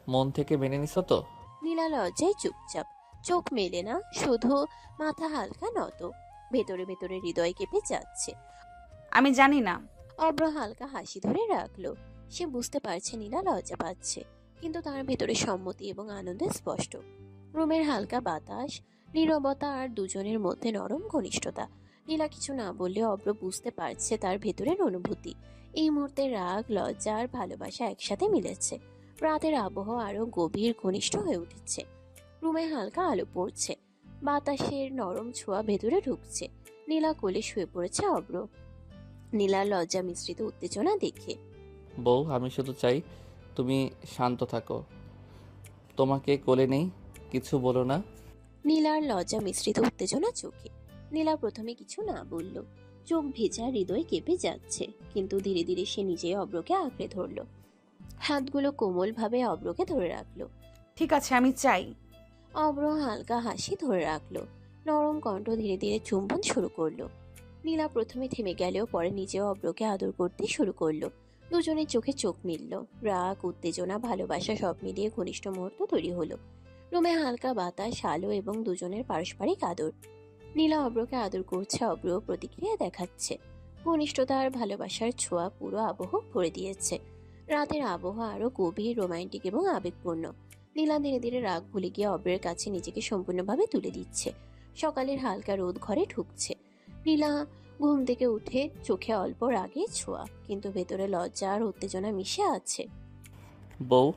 মন থেকে মেনে নিছো তো? নীলা লজ্জায় চুপচাপ, চোখ মেলে না, শুধু মাথা হালকা নত। ভেতরে ভেতরে হৃদয় কেঁপে যাচ্ছে। আমি জানি না। অভ্র হালকা হাসি ধরে রাখলো। সে বুঝতে পারছে নীলা লজ্জা পাচ্ছে, কিন্তু তার ভেতরে সম্মতি এবং আনন্দ স্পষ্ট। রুমের হালকা বাতাস, নীরবতা আর দুজনের মধ্যে নরম ঘনিষ্ঠতা। নীলা কিছু না বললে অভ্র বুঝতে পারছে তার ভেতরের অনুভূতি। এই মুহূর্তে রাগ, লজ্জা আর ভালোবাসা একসাথে মিলেছে। রাতের আবহাওয়া আরো গভীর, ঘনিষ্ঠ হয়ে উঠেছে। রুমে হালকা আলো পড়ছে, বাতাসের নরম ছোঁয়া ভেতরে ঢুকছে। নীলা কোলে শুয়ে পড়েছে অভ্র, নীলার লজ্জা মিশ্রিত উত্তেজনা দেখে। বউ, আমি শুধু চাই তুমি শান্ত থাকো। তোমাকে কোলে নেই, কিছু বলো না। নীলার লজ্জা মিশ্রিত উত্তেজনা চোখে। নীলা প্রথমে কিছু না বলল, চোখ ভেজা, হৃদয় কেঁপে যাচ্ছে, কিন্তু ধীরে ধীরে সে নিজে অভ্রকে আঁকড়ে ধরলো। হাতগুলো কোমল ভাবে অভ্রকে ধরে রাখলো। ঠিক আছে, আমি চাই। অভ্র হালকা হাসি ধরে রাখলো, নরম কণ্ঠ ধীরে ধীরে চুম্বন শুরু করলো। নীলা প্রথমে থেমে গেলেও পরে নিজেও অভ্রকে আদর করতে শুরু করলো। দুজনের চোখে চোখ মিলল, রাগ, উত্তেজনা, ভালোবাসা সব মিলিয়ে ঘনিষ্ঠ মুহূর্ত তৈরি হলো। রুমে হালকা বাতাস, আলো এবং দুজনের পারস্পরিক আদর। নীলা অভ্রকে আদর করছে, অভ্র প্রতিক্রিয়া দেখাচ্ছে। ঘনিষ্ঠতা আর ভালোবাসার ছোঁয়া পুরো আবহ ভরে দিয়েছে। রাতের আবহাওয়া আরো গভীর, রোমান্টিক এবং আবেগপূর্ণ। নীলা ধীরে ধীরে রাগ ভুলে গিয়ে অভ্রের কাছে নিজেকে সম্পূর্ণভাবে তুলে দিচ্ছে। সকালের হালকা রোদ ঘরে ঢুকছে। নীলা ঘুম থেকে উঠে, চোখে অল্প রাগের ছোঁয়া, কিন্তু ভেতরে লজ্জা আর উত্তেজনা মিশে আছে। বউ,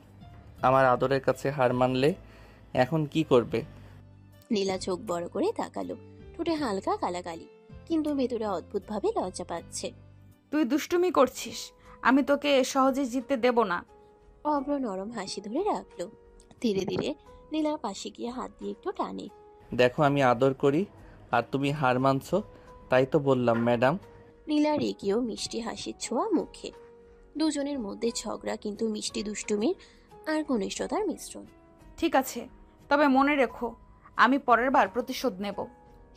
আমার আদরের কাছে হার মানলে এখন কি করবে? নীলা চোখ বড় করে তাকালো, ঠোঁটে হালকা কালাকালি, কিন্তু ভেতরে অদ্ভুতভাবে লজ্জা পাচ্ছে। তুই দুষ্টুমি করছিস, আমি তোকে সহজে জিততে দেব না। অব্র নরম হাসি ধরে রাখলো। ধীরে ধীরে নীলার পাশে গিয়ে হাত দিয়ে একটু টানে। দেখো আমি আদর করি আর তুমি হার মানছো, তাই তো বললাম ম্যাডাম। নীলা রেগেও মিষ্টি হাসির ছোঁয়া মুখে। দুজনের মধ্যে ঝগড়া, কিন্তু মিষ্টি দুষ্টুমির আর ঘনিষ্ঠতার মিশ্রণ। ঠিক আছে, তবে মনে রেখো আমি পরের বার প্রতিশোধ নেব।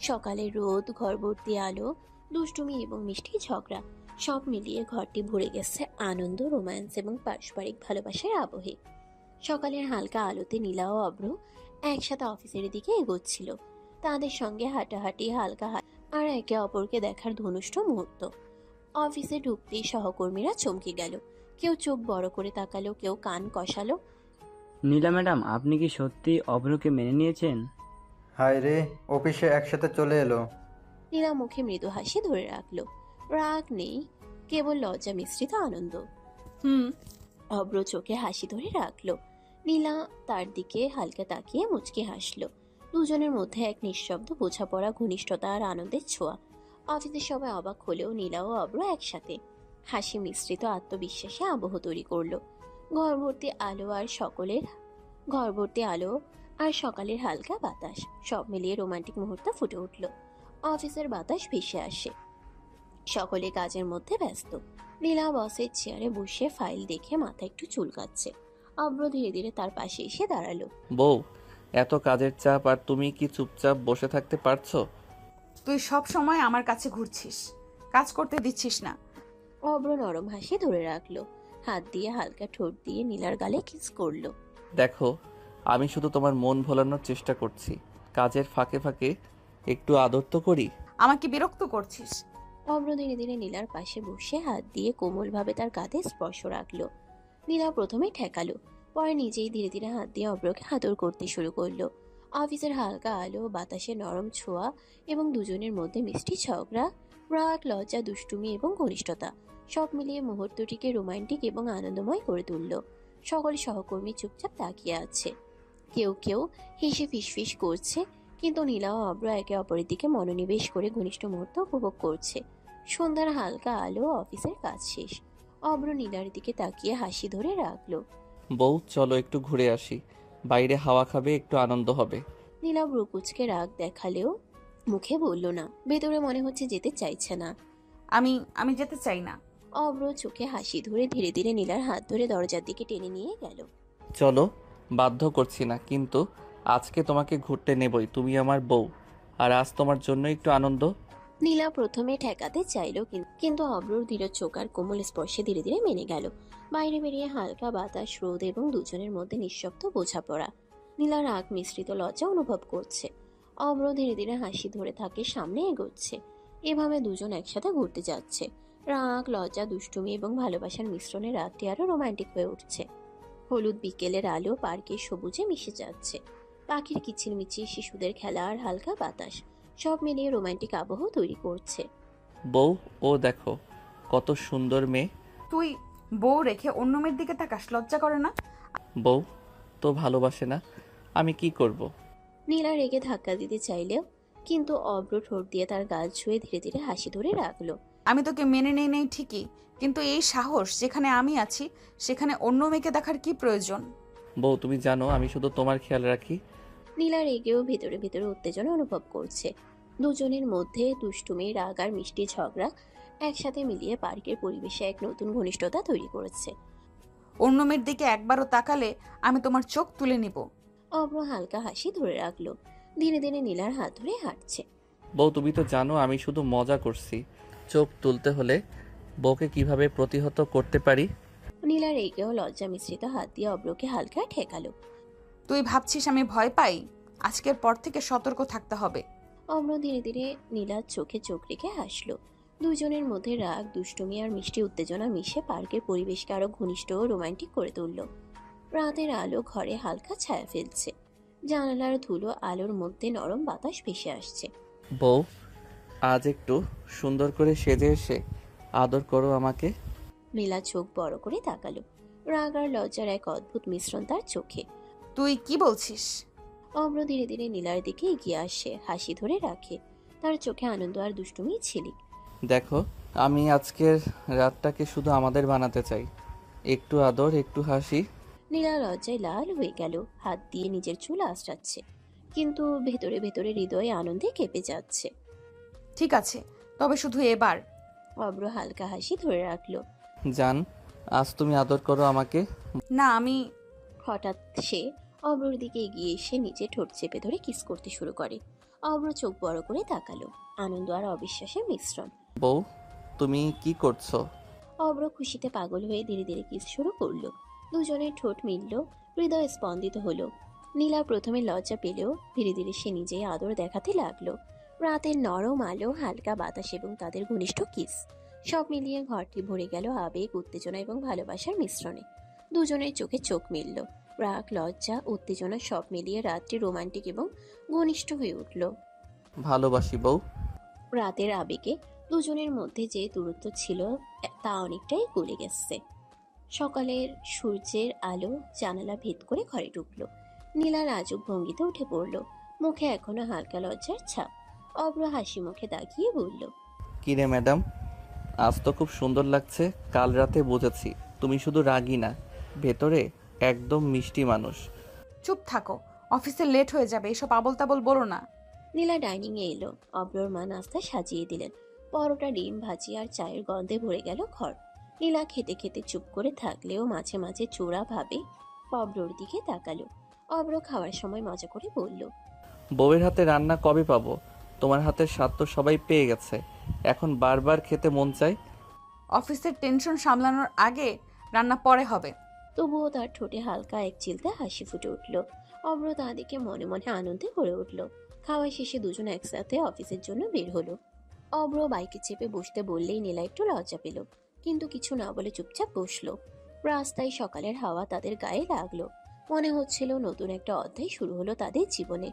সকালের রোদ, ঘর ভর্তি আলো, দুষ্টুমি এবং মিষ্টি ঝগড়া, সব মিলিয়ে ঘরটি ভরে গেছে আনন্দ, রোম্যান্স এবং পারস্পরিক ভালোবাসার আবহে। সকালের হালকা আলোতে নীলা ও অব্র একসাথে অফিসের দিকে এগোচ্ছিল। তাদের সঙ্গে হাঁটাহাঁটি, হালকা হাত আর একে অপরকে দেখার ধনুষ্ট মুহূর্ত। অফিসে ঢুকতেই সহকর্মীরা চমকে গেল। কেউ চোখ বড় করে তাকালো, কেউ কান কষালো। নীলা ম্যাডাম, আপনি কি সত্যি অভ্রকে মেনে নিয়েছেন? হায় রে, অফিসে একসাথে চলে এলো। নীলা মুখে মৃদু হাসি ধরে রাখলো। রাগ নেই, কেবল লজ্জা মিশ্রিত আনন্দ। হুম। অব্র চোখে হাসি ধরে রাখলো। নীলা তার দিকে হালকা তাকিয়ে মুচকি হাসলো। দুজনের মধ্যে এক নিঃশব্দ বোঝাপড়া, ঘনিষ্ঠতা আর আনন্দের ছোঁয়া। অফিসের সবাই অবাক হলেও নীলা ও অব্র একসাথে হাসি মিশ্রিত আত্মবিশ্বাসে আবহ তৈরি করলো। ঘর ভর্তি আলো আর সকালের হালকা বাতাস, সব মিলিয়ে রোমান্টিক মুহূর্ত ফুটে উঠল। অফিসের বাতাস ভেসে আসে, সকলে কাজের মধ্যে ব্যস্ত। নীলা বসের চেয়ারে বসে ফাইল দেখে মাথা একটু চুলকাচ্ছে। অব্র ধীরে ধীরে তার পাশে এসে দাঁড়ালো। বউ, এত কাজের চাপ আর তুমি কি চুপচাপ বসে থাকতে পারছো? তুই সব সময় আমার কাছে ঘুরছিস, কাজ করতে দিচ্ছিস না। অব্র নরম হাসি ধরে রাখলো, হাত দিয়ে হালকা ঠোঁট দিয়ে নীলার গালে কিস করলো। দেখো, আমি শুধু তোমার মন ভোলানোর চেষ্টা করছি, কাজের ফাঁকে ফাঁকে একটু আদর তো করি। আমাকে বিরক্ত করছিস। অব্র ধীরে ধীরে নীলার পাশে বসে হাত দিয়ে কোমলভাবে তার কাঁধে স্পর্শ রাখলো। নীলা প্রথমে ঠেকালো, পরে নিজেই ধীরে ধীরে হাত দিয়ে অব্রকে আদর করতে শুরু করলো। অফিসের হালকা আলো, বাতাসের নরম ছোঁয়া এবং দুজনের মধ্যে মিষ্টি ঝগড়া, রাগ, লজ্জা, দুষ্টুমি এবং ঘনিষ্ঠতা, সব মিলিয়ে মুহূর্তটিকে রোমান্টিক এবং আনন্দময় করে তুলল। সকল সহকর্মী চুপচাপ তাকিয়ে আছে, কেউ কেউ হেসে ফিসফিস করছে, কিন্তু নীলা ও অব্র একে অপরের দিকে মনোনিবেশ করে ঘনিষ্ঠ মুহূর্ত উপভোগ করছে। সন্ধ্যার হালকা আলো, অফিসের কাজ শেষ। অব্র নীলার দিকে তাকিয়ে হাসি ধরে রাখলো। বউ, চলো একটু ঘুরে আসি, বাইরে হাওয়া খাবে, একটু আনন্দ হবে। নীলা ব্রুকুচকে রাগ দেখালেও মুখে বলল না, ভেতরে মনে হচ্ছে যেতে চাইছে না। আমি যেতে চাই না। অব্র চোখে হাসি ধরে ধীরে ধীরে নীলার হাত ধরে দরজার দিকে টেনে নিয়ে গেল। চলো, বাধ্য করছি না, কিন্তু আজকে তোমাকে ঘুরতে নেবই, তুমি আমার বউ, আর আজ তোমার জন্য একটু আনন্দ। নীলা প্রথমে ঠেকাতে চাইল, কিন্তু অব্রর দৃঢ় চোখ আর কোমল স্পর্শে ধীরে ধীরে মেনে গেল। বাইরে বেরিয়ে হালকা বাতাস, রোদ এবং দুজনের মধ্যে নিঃশব্দ বোঝাপড়া। নীলা রাগ মিশ্রিত লজ্জা অনুভব করছে। অব্র ধীরে ধীরে হাসি ধরে থাকে, সামনে এগোচ্ছে। এভাবে দুজন একসাথে ঘুরতে যাচ্ছে। রাগ, লজ্জা, দুষ্টুমি এবং ভালোবাসার মিশ্রণে রাতটি আরো রোমান্টিক হয়ে উঠছে। হলুদ বিকেলের আলো পার্কের সবুজে মিশে যাচ্ছে। পাখির কিচিরমিচির, শিশুদের খেলা আর হালকা বাতাস, সব মিলিয়ে রোমান্টিক আবহ তৈরি করছে। বউ, ও দেখো কত সুন্দর মেয়ে। তুই বউ রেখে অন্য মেয়ের দিকে তাকাস, লজ্জা করে না? বউ তো ভালোবাসে না, আমি কি করব? নীলা রেগে ধাক্কা দিতে চাইলেও, কিন্তু অব্র ঠোঁট দিয়ে তার গাল ছুঁয়ে ধীরে ধীরে হাসি ধরে রাখলো। আমি তোকে মেনে নেই ঠিকই, কিন্তু এই সাহস যেখানে আমি আছি সেখানে অন্য মেয়েকে দেখার কি প্রয়োজন? বউ, তুমি জানো আমি শুধু তোমার খেয়াল রাখি। নীলা রেগেও ভেতরে ভেতরে উত্তেজনা অনুভব করছে। দুজনের মধ্যে দুষ্টুমি, রাগ আর মিষ্টি ঝগড়া একসাথে মিলিয়ে পার্কের পরিবেশে এক নতুন ঘনিষ্ঠতা তৈরি করেছে। অন্য মেয়ের দিকে একবারও তাকালে আমি তোমার চোখ তুলে নিব। অব্র হালকা হাসি ধরে রাখলো, ধীরে ধীরে নীলার হাত ধরে হাঁটছে। বউ, তুমি তো জানো আমি শুধু মজা করছি, চোখ তুলতে হলে বউকে কিভাবে প্রতিহত করতে পারি। নীলা রেগেও লজ্জা মিশ্রিত হাত দিয়ে অব্রকে হালকা ঠেকালো। তুই ভাবছিস আমি ভয় পাই? আজকের পর থেকে সতর্ক থাকতে হবে। অম্র ধীরে ধীরে নীলার চোখে চোখ রেখে হাসলো। দুজনের মধ্যে রাগ, দুষ্টুমি আর মিষ্টি উত্তেজনা মিশে পার্কের পরিবেশকে আরো ঘনিষ্ঠ ও রোমান্টিক করে তুলল। রাতের আলো ঘরে হালকা ছায়া ফেলছে। জানালার ধুলো আলোর মধ্যে নরম বাতাস ভেসে আসছে। বউ, আজ একটু সুন্দর করে সেজে এসে আদর করো আমাকে। নীলা চোখ বড় করে তাকালো। রাগ আর লজ্জার এক অদ্ভুত মিশ্রণ তার চোখে। তুই কি বলছিস? অব্র ধীরে ধীরে নীলার দিকে এগিয়ে আসে, হাসি ধরে রাখে। তার চোখে আনন্দ আর দুষ্টুমি ছিলিক। দেখো, আমি আজকের রাতটাকে শুধু আমাদের বানাতে চাই। একটু আদর, একটু হাসি। নীলা লজ্জায় লাল হয়ে গেল, হাত দিয়ে নিজের চুল আঁচড়াচ্ছে, কিন্তু ভেতরে ভেতরে হৃদয়ে আনন্দে কেঁপে যাচ্ছে। ঠিক আছে, তবে শুধু এবার। অব্র হালকা হাসি ধরে রাখলো। জান, আজ তুমি আদর করো আমাকে। না, আমি হঠাৎ সে অব্রর দিকে এগিয়ে এসে নিচে ঠোঁট চেপে ধরে কিস করতে শুরু করে। অব্র চোখ বড় করে তাকালো, আনন্দ আর অবিশ্বাসের মিশ্রণ। বউ, তুমি কি করছো? অব্র খুশিতে পাগল হয়ে ধীরে ধীরে কিস শুরু করলো। দুজনের ঠোঁট মিলল, হৃদয় স্পন্দিত হলো। নীলা প্রথমে লজ্জা পেলেও ধীরে ধীরে সে নিজেই আদর দেখাতে লাগলো। রাতের নরম আলো, হালকা বাতাস এবং তাদের ঘনিষ্ঠ কিস, সব মিলিয়ে ঘরটি ভরে গেল আবেগ, উত্তেজনা এবং ভালোবাসার মিশ্রণে। দুজনের চোখে চোখ মিলল, রাগ, লজ্জা, উত্তেজনা সব মিলিয়ে রাতটি রোমান্টিক এবং ঘনিষ্ঠ হয়ে উঠল। ভালোবাসি বউ। রাতের আবেগে দুজনের মধ্যে যে দূরত্ব ছিল তা অনেকটাই গলে গেছে। সকালের সূর্যের আলো জানালা ভেদ করে ঘরে ঢুকলো। নীলা লাজুক ভঙ্গিতে উঠে পড়ল, মুখে এখনো হালকা লজ্জার ছাপ। অব্র হাসি মুখে তাকিয়ে বলল, কিরে ম্যাডাম, আজ তো খুব সুন্দর লাগছে। কাল রাতে বুঝেছি তুমি শুধু রাগী না, ভেতরে একদম মিষ্টি মানুষ। চুপ থাকো, অফিসে লেট হয়ে যাবে, এসব আবল তাবল বলো না। নীলা ডাইনিং এ এলো। অব্রর মা নাস্তা সাজিয়ে দিলেন। পরোটা, ডিম ভাজি আর চায়ের গন্ধে ভরে গেল ঘর। নীলা খেতে খেতে চুপ করে থাকলেও মাঝে মাঝে চোরা ভাবে অব্রর দিকে তাকালো। অব্র খাওয়ার সময় মজা করে বলল, বউয়ের হাতে রান্না কবে পাবো? তোমার হাতের স্বাদ তো সবাই পেয়ে গেছে, এখন বারবার খেতে মন চায়। অফিসের টেনশন সামলানোর আগে রান্না পরে হবে। তবুও তার ঠোঁটে হালকা এক চিলতে হাসি ফুটে উঠল। অব্র তা দেখে মনে মনে আনন্দে ভরে উঠল। খাওয়া শেষে দুজন একসাথে অফিসের জন্য বের হলো। অব্র বাইকে চেপে বসতে বললেই নীলা একটু লজ্জা পেল, কিন্তু কিছু না বলে চুপচাপ বসলো। রাস্তায় সকালের হাওয়া তাদের গায়ে লাগলো। মনে হচ্ছিল নতুন একটা অধ্যায় শুরু হলো তাদের জীবনে।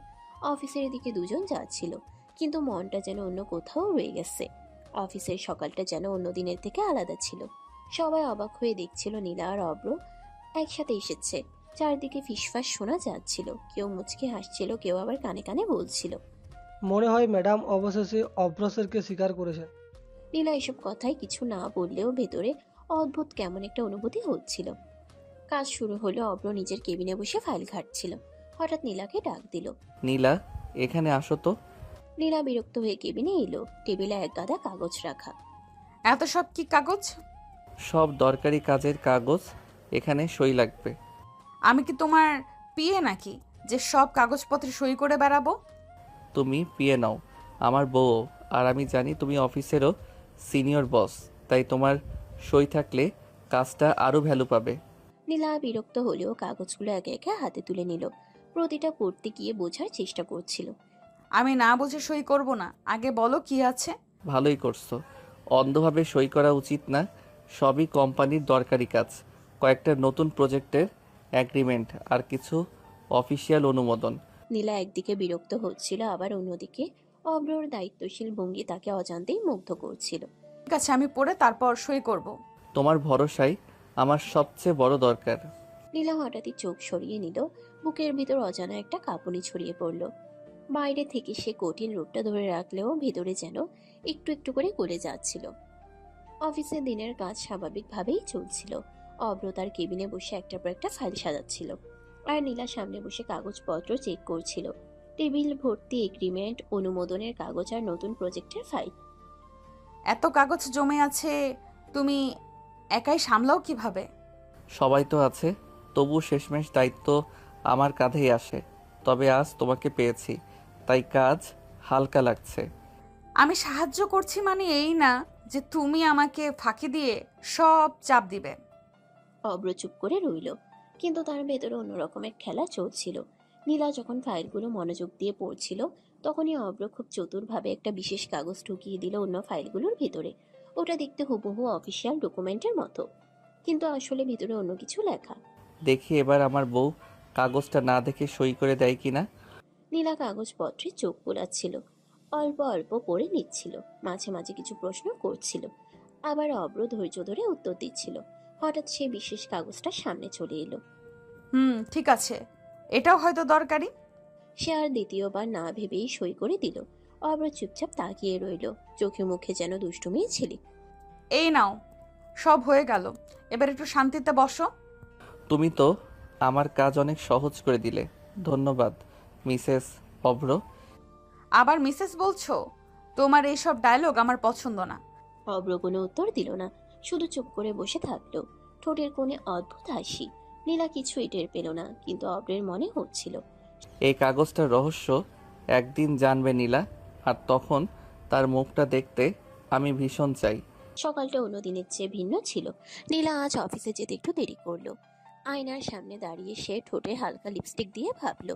অফিসের দিকে দুজন যাচ্ছিল, কিন্তু মনটা যেন অন্য কোথাও রয়ে গেছে। অফিসের সকালটা যেন অন্য দিনের থেকে আলাদা ছিল। সবাই অবাক হয়ে দেখছিল নীলা আর অব্র একসাথে এসেছে। চারদিকে ফিসফাস শোনা যাচ্ছিল, কেউ মুচকে হাসছিল, কেউ আবার কানে কানে বলছিল, মনে হয় ম্যাডাম অবশেষে অভ্রসেরকে স্বীকার করেছেন। নীলা এসব কথায় কিছু না বললেও ভেতরে অদ্ভুত কেমন একটা অনুভূতি হচ্ছিল। কাজ শুরু হলো। অব্র নিজের কেবিনে বসে ফাইল ঘাঁটছিল। হঠাৎ নীলাকে ডাক দিল। নীলা, এখানে আসো তো। নীলা বিরক্ত হয়ে কেবিনে এলো। টেবিলে এক গাদা কাগজ রাখা। এত সব কি কাগজ? সব দরকারি কাজের কাগজ, এখানে সই লাগবে। আমি কি তোমার পিএ নাকি যে সব কাগজপত্রে সই করে বেড়াবো? তুমি পিয়ে নাও, আমার বউ, আর আমি জানি তুমি অফিসেরও সিনিয়র বস, তাই তোমার সই থাকলে কাজটা আরও ভ্যালু পাবে। নীলা বিরক্ত হলেও কাগজগুলো একে একে হাতে তুলে নিল। প্রতিটা পড়তে গিয়ে বোঝার চেষ্টা করছিল। আমি না বুঝে সই করব না, আগে বলো কি আছে। ভালোই করছো, অন্ধভাবে সই করা উচিত না। সবই কোম্পানির দরকারি কাজ, কয়েকটা নতুন প্রজেক্টের অ্যাগ্রিমেন্ট আর কিছু অফিসিয়াল অনুমোদন। নীলা একদিকে বিরক্ত হচ্ছিল, আবার অন্যদিকে অব্রর দায়িত্বশীল ভঙ্গি তাকে অজান্তেই মুগ্ধ করছিল। ঠিক আছে, আমি পড়ে তারপর সই করব। তোমার ভরসাই আমার সবচেয়ে বড় দরকার। নীলা হঠাৎই চোখ সরিয়ে নিল। বুকের ভিতর অজানা একটা কাঁপুনি ছড়িয়ে পড়ল। বাইরে থেকে সে কঠিন রূপটা ধরে রাখলেও ভেতরে যেন একটু একটু করে গলে যাচ্ছিল। অফিসে দিনের কাজ স্বাভাবিকভাবেই চলছিল। অব্র তার কেবিনে বসে একটার পর একটা ফাইল সাজাচ্ছিল, আর নীলা সামনে বসে কাগজপত্র চেক করছিল। টেবিল ভর্তি এগ্রিমেন্ট, অনুমোদনের কাগজ আর নতুন প্রজেক্টের ফাইল। এত কাগজ জমে আছে, তুমি একাই সামলাও কিভাবে? সবাই তো আছে, তবু শেষমেশ দায়িত্ব আমার কাঁধেই আসে। তবে আজ তোমাকে পেয়েছি, তাই কাজ হালকা লাগছে। আমি সাহায্য করছি মানে এই না যে তুমি আমাকে ফাঁকি দিয়ে সব চাপ দিবে। অব্র চুপ করে রইল, কিন্তু তার ভেতরে অন্যরকমের খেলা চলছিল। নীলা যখন ফাইলগুলো মনোযোগ দিয়ে পড়ছিল, তখনই অব্র খুব চতুরভাবে একটা বিশেষ কাগজ ঢুকিয়ে দিল অন্য ফাইলগুলোর ভিতরে। ওটা দেখতে হুবহু অফিসিয়াল ডকুমেন্টের মতো, কিন্তু আসলে ভিতরে অন্য কিছু লেখা। দেখি এবার আমার বউ কাগজটা না দেখে সই করে দেয় কিনা। নীলা কাগজপত্রে চোখ বোলাচ্ছিল, অল্প অল্প পড়ে নিচ্ছিল, মাঝে মাঝে কিছু প্রশ্ন করছিল, আবার অব্র ধৈর্য ধরে উত্তর দিচ্ছিল। হঠাৎ সেই বিশেষ কাগজটা সামনে চলে এলো। ঠিক আছে, এটাও হয়তো দরকারি। সে আর দ্বিতীয়বার না ভেবেই সই করে দিল। অব্র চুপচাপ তাকিয়ে রইল, চোখে মুখে যেন দুষ্টুমির ঝিলিক। এই নাও, সব হয়ে গেল, এবার একটু শান্তিতে বসো। তুমি তো আমার কাজ অনেক সহজ করে দিলে, ধন্যবাদ মিসেস অভ্র। আবার মিসেস বলছো? তোমার এইসব ডায়লগ আমার পছন্দ না। অব্র কোনো উত্তর দিল না, শুধু চুপ করে বসে থাকলো, ঠোঁটের কোণে অদ্ভুত হাসি। নীলা কিছুই টের পেল না, কিন্তু অব্রের মনে হচ্ছিল এই কাগজটার রহস্য একদিন জানবে নীলা, আর তখন তার মুখটা দেখতে আমি ভীষণ চাই। সকালটা অন্যদিনের চেয়ে ভিন্ন ছিল। নীলা আজ অফিসে যেতে একটু দেরি করলো। আয়নার সামনে দাঁড়িয়ে সে ঠোঁটে হালকা লিপস্টিক দিয়ে ভাবলো,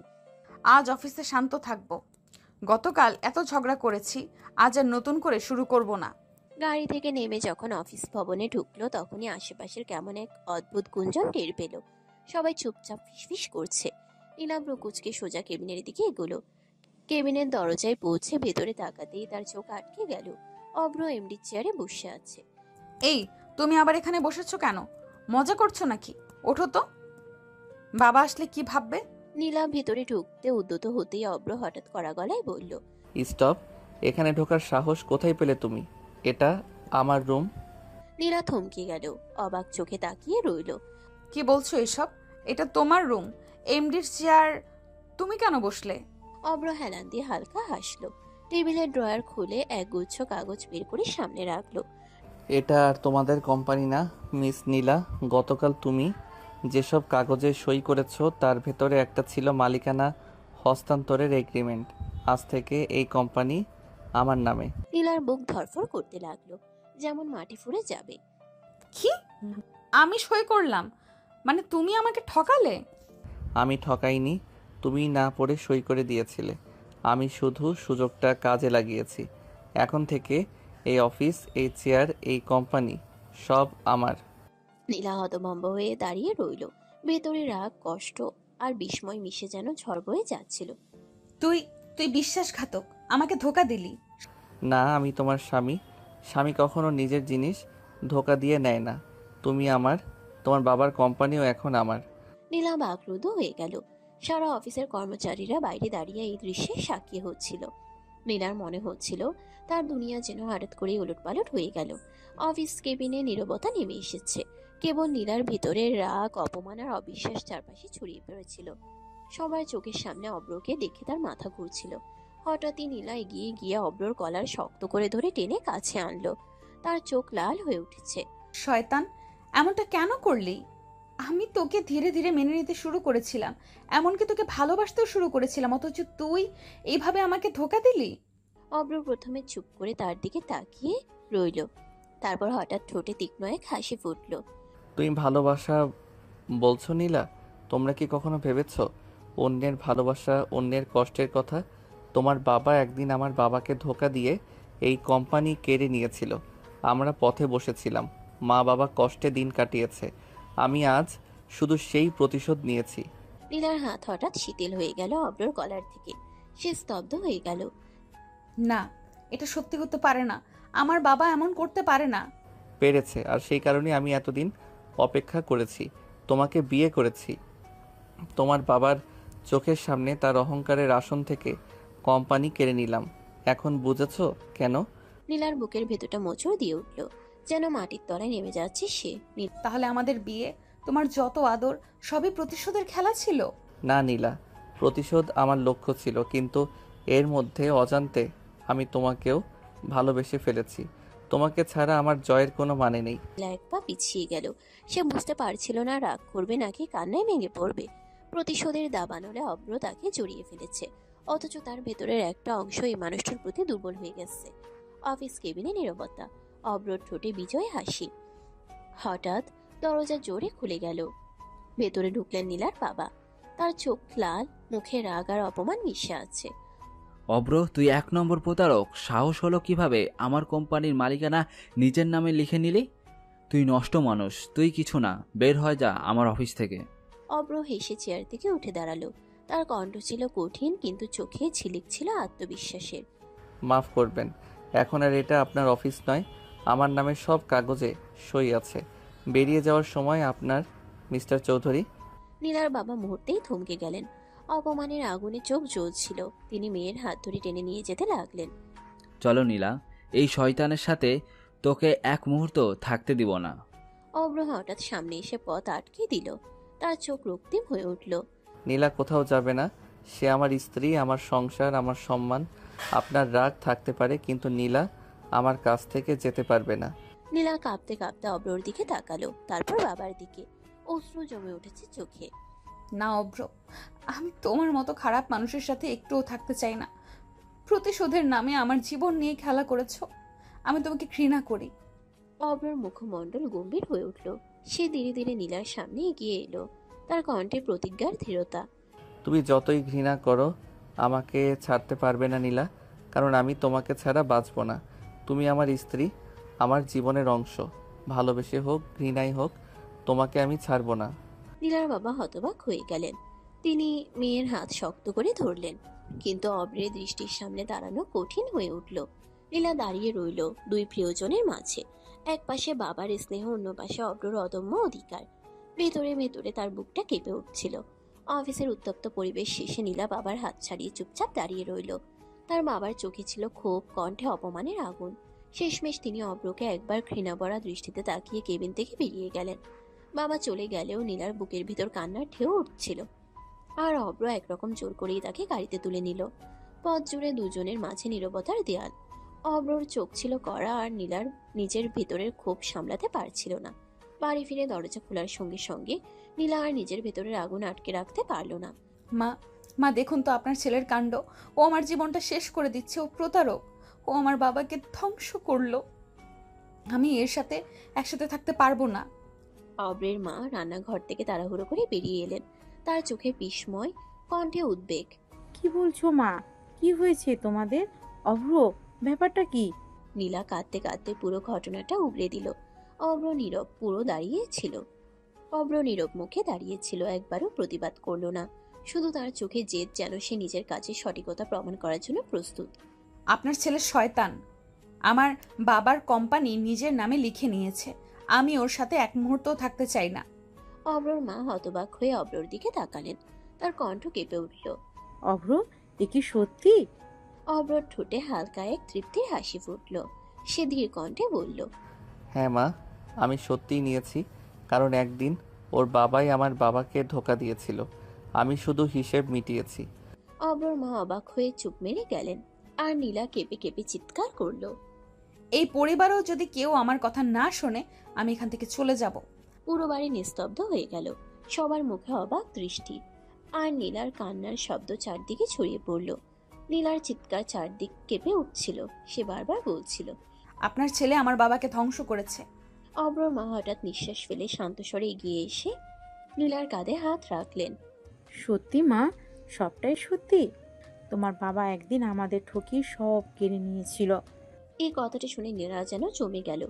আজ অফিসে শান্ত থাকবো। গতকাল এত ঝগড়া করেছি, আজ আর নতুন করে শুরু করব না। গাড়ি থেকে নেমে যখন অফিস ভবনে ঢুকলো, তখনই আশেপাশের কেমন এক অদ্ভুত গুঞ্জন টের পেল। সবাই চুপচাপ ফিসফিস করছে। নীলা ব্রুকুচকে সোজা কেবিনের দিকে এগোলো। কেবিনের দরজায় পৌঁছে ভেতরে তাকাতেই তার চোখ আটকে গেল। অব্র এমডি চেয়ারে বসে আছে। এই, তুমি আবার এখানে বসেছো কেন? মজা করছো নাকি? ওঠো তো, বাবা আসলে কি ভাববে? নীলা ভেতরে ঢুকতে উদ্যত হতেই অব্র হঠাৎ কড়া গলায় বলল, স্টপ, এখানে ঢোকার সাহস কোথায় পেলে তুমি? এটা আমার রুম। নীলা থমকে গেল, অবাক চোখে তাকিয়ে রইল। কি বলছো এসব? এটা তোমার রুম, এমডির চেয়ার, তুমি কেন বসলে? অব্র হেলান দিয়ে হালকা হাসলো। টেবিলের ড্রয়ার খুলে এক গুচ্ছ কাগজ বের করে সামনে রাখলো। এটা আর তোমাদের কোম্পানি না মিস নীলা, গতকাল তুমি যেসব কাগজে সই করেছো তার ভেতরে একটা ছিল মালিকানা হস্তান্তরের এগ্রিমেন্ট। আজ থেকে এই কোম্পানি আমার নামে। নীলার বুক ধরফর করতে লাগলো, যেমন মাটি ফুঁড়ে যাবে। কি? আমি সই করলাম? মানে তুমি আমাকে ঠকালে? আমি ঠকাইনি, তুমি না পড়ে সই করে দিয়েছিলে। আমি শুধু সুযোগটা কাজে লাগিয়েছি। এখন থেকে এই অফিস, এই চেয়ার, এই কোম্পানি সব আমার। নীলা হতভম্ব হয়ে দাঁড়িয়ে রইল। ভেতরে রাগ, কষ্ট আর বিস্ময় মিশে যেন ঝড় বয়ে যাচ্ছিল। তুই তুই বিশ্বাসঘাতক, আমাকে ধোকা দিলি। না, আমি তোমার স্বামী। স্বামী কখনো নিজের জিনিস ধোকা দিয়ে নেয় না। তুমি আমার, তোমার বাবার কোম্পানিও এখন আমার। নীলা বাকরুদ্ধ হয়ে গেল। সারা অফিসের কর্মচারীরা বাইরে দাঁড়িয়ে এই দৃশ্যের সাক্ষী হচ্ছিল। নীলার মনে হচ্ছিল তার দুনিয়া যেন হঠাৎ করে উলটপালট হয়ে গেল। অফিস কেবিনে নীরবতা নেমে এসেছে। কেবল নীলার ভিতরে রাগ, অপমান আর অবিশ্বাস চারপাশে ছড়িয়ে পড়েছিল। সবার চোখের সামনে অব্রকে দেখে তার মাথা ঘুরছিল। হঠাৎই নীলা এগিয়ে গিয়ে অব্রর কলার শক্ত করে ধরে টেনে কাছে আনলো। তার চোখ লাল হয়ে উঠেছে। শয়তান, এমনটা কেন করলি? আমি তোকে ধীরে ধীরে মেনে নিতে শুরু করেছিলাম, এমনকি তোকে ভালোবাসতেও শুরু করেছিলাম, অথচ তুই এইভাবে আমাকে ধোকা দিলি। অব্র প্রথমে চুপ করে তার দিকে তাকিয়ে রইল। তারপর হঠাৎ ঠোঁটে তীক্ষ্ণ এক হাসি ফুটল। তুমি ভালোবাসা বলছো নীলা? তোমরা কি কখনো ভেবেছো অন্যের ভালোবাসা, অন্যের কষ্টের কথা? তোমার বাবা একদিন আমার বাবাকে ধোকা দিয়ে এই কোম্পানি কেড়ে নিয়েছিল। আমরা পথে বসেছিলাম, মা বাবা কষ্টে দিন কাটিয়েছে। আমি আজ শুধু সেই প্রতিশোধ নিয়েছি। নীলার হাত হঠাৎ শিথিল হয়ে গেল অব্রর কলার থেকে। সে স্তব্ধ হয়ে গেল। না, এটা সত্যি হতে পারে না। আমার বাবা এমন করতে পারে না। পেরেছে, আর সেই কারণে আমি এতদিন অপেক্ষা করেছি, তোমাকে বিয়ে করেছি। তোমার বাবার চোখের সামনে তার অহংকারের আসন থেকে কোম্পানি কেড়ে নিলাম। এখন বুঝেছো কেন? নীলার বুকের ভেতরটা মোচড় দিয়ে উঠল, যেন মাটির তলায় নেমে যাচ্ছে সে। তাহলে আমাদের বিয়ে, তোমার যত আদর, সবই প্রতিশোধের খেলা ছিল? না নীলা, প্রতিশোধ আমার লক্ষ্য ছিল, কিন্তু এর মধ্যে অজান্তে আমি তোমাকেও ভালোবেসে ফেলেছি। তোমাকে ছাড়া আমার জয়ের কোনো মানে নেই। নীলা এক পা পিছিয়ে গেল। সে বুঝতে পারছিল না রাগ করবে নাকি কান্নায় ভেঙে পড়বে। প্রতিশোধের দাবানলে অব্র তাকে জড়িয়ে ফেলেছে, অথচ তার ভেতরের একটা অংশ এই মানুষটার প্রতি দুর্বল হয়ে গেছে। অফিস কেবিনে নীরবতা, অব্রর ঠোঁটে বিজয় হাসি। হঠাৎ দরজা জোরে খুলে গেল। ভেতরে ঢুকলেন নীলার বাবা। তার চোখ লাল, মুখে রাগ আর অপমান মিশে আছে। অব্র, তুই 1 নম্বর প্রতারক। সাহস হলো কিভাবে আমার কোম্পানির মালিকানা নিজের নামে লিখে নিলি? তুই নষ্ট মানুষ, তুই কিছু না, বের হয়ে যা আমার অফিস থেকে। অব্র হেসে চেয়ার থেকে উঠে দাঁড়ালো। তার কণ্ঠ ছিল কঠিন, কিন্তু চোখে ঝিলিক ছিল আত্মবিশ্বাসের। মাফ করবেন, এখন আর এটা আপনার অফিস নয়। আমার নামে সব কাগজে সই আছে। বেরিয়ে যাওয়ার সময় আপনার, মিস্টার চৌধুরী। নীলার বাবা মুহূর্তেই থমকে গেলেন। অপমানের আগুনে চোখ জ্বলছিল। তিনি মেয়ের হাত ধরে টেনে নিয়ে যেতে লাগলেন। চলো নীলা, এই শয়তানের সাথে তোকে এক মুহূর্ত থাকতে দিব না। অব্র হঠাৎ সামনে এসে পথ আটকে দিল। তার চোখ রক্তিম হয়ে উঠল। নীলা কোথাও যাবে না। সে আমার স্ত্রী, আমার সংসার, আমার সম্মান। আপনার রাগ থাকতে পারে, কিন্তু নীলা আমার কাছ থেকে যেতে পারবে না। নীলা কাঁপতে কাঁপতে অব্রর দিকে তাকালো, তারপর বাবার দিকে। অশ্রু জমে উঠেছে চোখে। না অভ্র, আমি তোমার মতো খারাপ মানুষের সাথে একটুও থাকতে চাই না। প্রতিশোধের নামে আমার জীবন নিয়ে খেলা করেছো। আমি তোমাকে ঘৃণা করি। অব্রর মুখমণ্ডল গম্ভীর হয়ে উঠল। সে ধীরে ধীরে নীলার সামনে এগিয়ে এলো, তার কণ্ঠে প্রতিজ্ঞার দৃঢ়তা। তুমি যতই ঘৃণা করো, আমাকে ছাড়তে পারবে না নীলা, কারণ আমি তোমাকে ছাড়া বাঁচব না। তুমি আমার স্ত্রী, আমার জীবনের অংশ। ভালোবেসে হোক, ঘৃণাই হোক, তোমাকে আমি ছাড়ব না। নীলার বাবা হতবাক হয়ে গেলেন। তিনি মেয়ের হাত শক্ত করে ধরলেন, কিন্তু অব্রের দৃষ্টির সামনে দাঁড়ানো কঠিন হয়ে উঠল। নীলা দাঁড়িয়ে রইল দুই প্রিয়জনের মাঝে। এক পাশে বাবার স্নেহ, অন্য পাশে অব্রর অদম্য অধিকার। ভেতরে ভেতরে তার বুকটা কেঁপে উঠছিল। অফিসের উত্তপ্ত পরিবেশ শেষে নীলা বাবার হাত ছাড়িয়ে চুপচাপ দাঁড়িয়ে রইল। তার বাবার চোখে ছিল ক্ষোভ, কণ্ঠে অপমানের আগুন। শেষমেশ তিনি অব্রকে একবার ঘৃণা ভরা দৃষ্টিতে তাকিয়ে কেবিন থেকে বেরিয়ে গেলেন। বাবা চলে গেলেও নীলার বুকের ভিতর কান্নার ঢেউ উঠছিল। আর অব্র একরকম জোর করেই তাকে গাড়িতে তুলে নিল। পথ জুড়ে দুজনের মাঝে নীরবতার দেয়াল। অব্রর চোখ ছিল কড়া, আর নীলার নিজের ভিতরের ক্ষোভ সামলাতে পারছিল না। বাড়ি ফিরে দরজা খোলার সঙ্গে সঙ্গে নীলা আর নিজের ভেতরের আগুন আটকে রাখতে পারল না। মা, মা দেখুন তো আপনার ছেলের কাণ্ড। ও আমার জীবনটা শেষ করে দিচ্ছে। ও প্রতারক। ও আমার বাবাকে ধ্বংস করলো। আমি এর সাথে একসাথে থাকতে পারবো না। অব্রের মা রান্নাঘর থেকে তাড়াহুড়ো করে বেরিয়ে এলেন, তার চোখে বিস্ময়, কণ্ঠে উদ্বেগ। কি বলছো মা? কি হয়েছে তোমাদের? অভ্র, ব্যাপারটা কি? নীলা কাঁদতে কাঁদতে পুরো ঘটনাটা উগড়ে দিল। অব্র নীরব মুখে দাঁড়িয়েছিল, একবারও প্রতিবাদ করলো না। শুধু তার চোখে জেদ, যেন সে নিজের কাজের সঠিকতা প্রমাণ করার জন্য প্রস্তুত। আপনার ছেলে শয়তান। আমার বাবার কোম্পানি নিজের নামে লিখে নিয়েছে। আমি ওর সাথে এক মুহূর্তও থাকতে চাই না। অব্রর মা হতবাক হয়ে অব্রর দিকে তাকালেন, তার কণ্ঠ কেঁপে উঠল। অভ্র, এ কি সত্যি? অব্রর ঠোঁটে হালকা এক তৃপ্তির হাসি ফুটল। সে ধীর কণ্ঠে বলল, হ্যাঁ মা, আমি সত্যিই নিয়েছি, কারণ একদিন ওর বাবাই আমার বাবাকে ধোঁকা দিয়েছিল। আমি শুধু হিসেব মিটিয়েছি। অব্রর মা অবাক হয়ে চুপ মেরে গেলেন, আর নীলা কেঁপে কেঁপে চিৎকার করল। এই পরিবারেও যদি কেউ আমার কথা না শোনে, আমি এখান থেকে চলে যাব। পুরো বাড়ি নিস্তব্ধ হয়ে গেল। সবার মুখে অবাক দৃষ্টি, আর নীলার কান্নার শব্দ চারদিকে ছড়িয়ে পড়ল। নীলার চিৎকার চারদিক কেঁপে উঠছিল। সে বারবার বলছিল, আপনার ছেলে আমার বাবাকে ধ্বংস করেছে। অব্রর মা হঠাৎ নিঃশ্বাস ফেলে শান্ত স্বরে এগিয়ে এসে নীলার কাঁধে হাত রাখলেন। সত্যি মা? সবটাই সত্যি? তোমার বাবা একদিন আমাদের ঠকিয়ে সব কেড়ে নিয়েছিল। এই কথাটা শুনে নীলা যেন জমে গেল।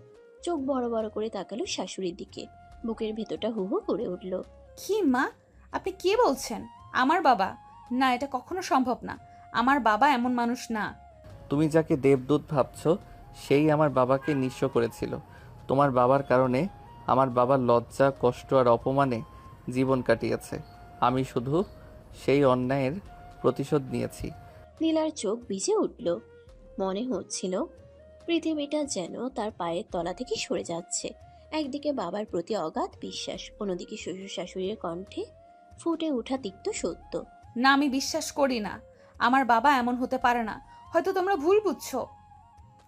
চোখ বড় বড় করে তাকালো শাশুড়ির দিকে। বুকের ভেতরটা হু হু করে উঠল। কি মা, আপনি কি বলছেন? আমার বাবা? না, এটা কখনো সম্ভব না। আমার বাবা এমন মানুষ না। তুমি যাকে দেবদূত ভাবছো, সেই আমার বাবাকে নিঃস্ব করেছিল। তোমার বাবার কারণে আমার বাবার লজ্জা, কষ্ট আর অপমানে জীবন কাটিয়েছে। আমি শুধু সেই অন্যায়ের প্রতিশোধ নিয়েছি। নীলার চোখ ভিজে উঠল। মনে হচ্ছিল পৃথিবীটা যেন তার পায়ের তলা থেকে সরে যাচ্ছে। একদিকে বাবার প্রতি অগাধ বিশ্বাস, অন্যদিকে শ্বশুর শাশুড়ির কণ্ঠে ফুটে ওঠা তিক্ত সত্য। না, আমি বিশ্বাস করি না। আমার বাবা এমন হতে পারে না। হয়তো তোমরা ভুল বুঝছো।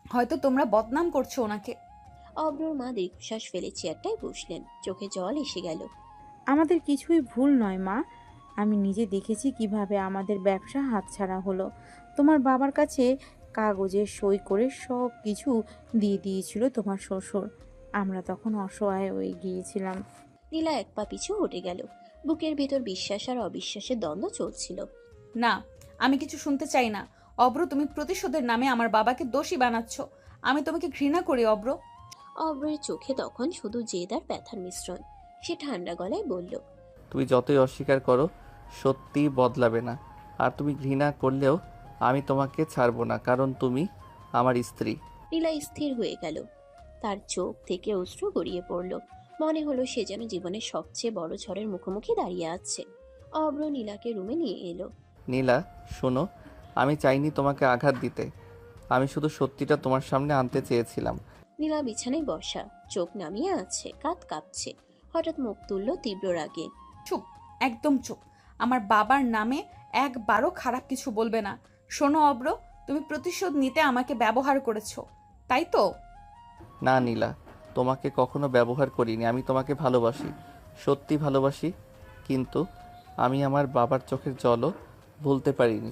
হয়তো তোমরা বদনাম করছো ওনাকে। অব্রর মা দীর্ঘশ্বাস ফেলে চেয়ারটায় বসলেন, চোখে জল এসে গেল। আমাদের কিছুই ভুল নয় মা। আমি নিজে দেখেছি কিভাবে আমাদের ব্যবসা হাতছাড়া হলো। তোমার বাবার কাছে কাগজে সই করে সব কিছু দিয়ে দিয়েছিল তোমার শ্বশুর। আমরা তখন অসহায় হয়ে গিয়েছিলাম। নীলা এক পা পিছু হটে গেল। বুকের ভেতর বিশ্বাস আর অবিশ্বাসের দ্বন্দ্ব চলছিল। না, আমি কিছু শুনতে চাই না। অব্র, তুমি প্রতিশোধের নামে আমার বাবাকে দোষী বানাচ্ছ। আমি তোমাকে ঘৃণা করি অব্র। অব্রের চোখে তখন শুধু জেদ আর ব্যথার মিশ্রণ। সে ঠান্ডা গলায় বলল, তুমি যতই অস্বীকার করো, সত্যি বদলাবে না। আর তুমি ঘৃণা করলেও আমি তোমাকে ছাড়বো না, কারণ তুমি আমার স্ত্রী। নীলা স্থির হয়ে গেল। তার চোখ থেকে অশ্রু গড়িয়ে পড়ল। মনে হলো সে যেন জীবনের সবচেয়ে বড় ঝড়ের মুখোমুখি দাঁড়িয়ে আছে। অব্র নীলাকে রুমে নিয়ে এলো। নীলা শোনো, আমি চাইনি তোমাকে আঘাত দিতে, আমি শুধু সত্যিটা তোমার সামনে আনতে চেয়েছিলাম। নীলা বিছানায় বসা, চোখ নামিয়ে আছে, কাঁধ কাঁপছে। হঠাৎ মুখ তুলল তীব্র রাগে। চুপ, একদম চুপ। আমার বাবার নামে একবারও খারাপ কিছু বলবে না। শোনো অব্র, তুমি প্রতিশোধ নিতে আমাকে ব্যবহার করেছো, তাই তো? না নীলা, তোমাকে কখনো ব্যবহার করিনি, আমি তোমাকে ভালোবাসি, সত্যি ভালোবাসি, কিন্তু আমি আমার বাবার চোখের জলও ভুলতে পারিনি।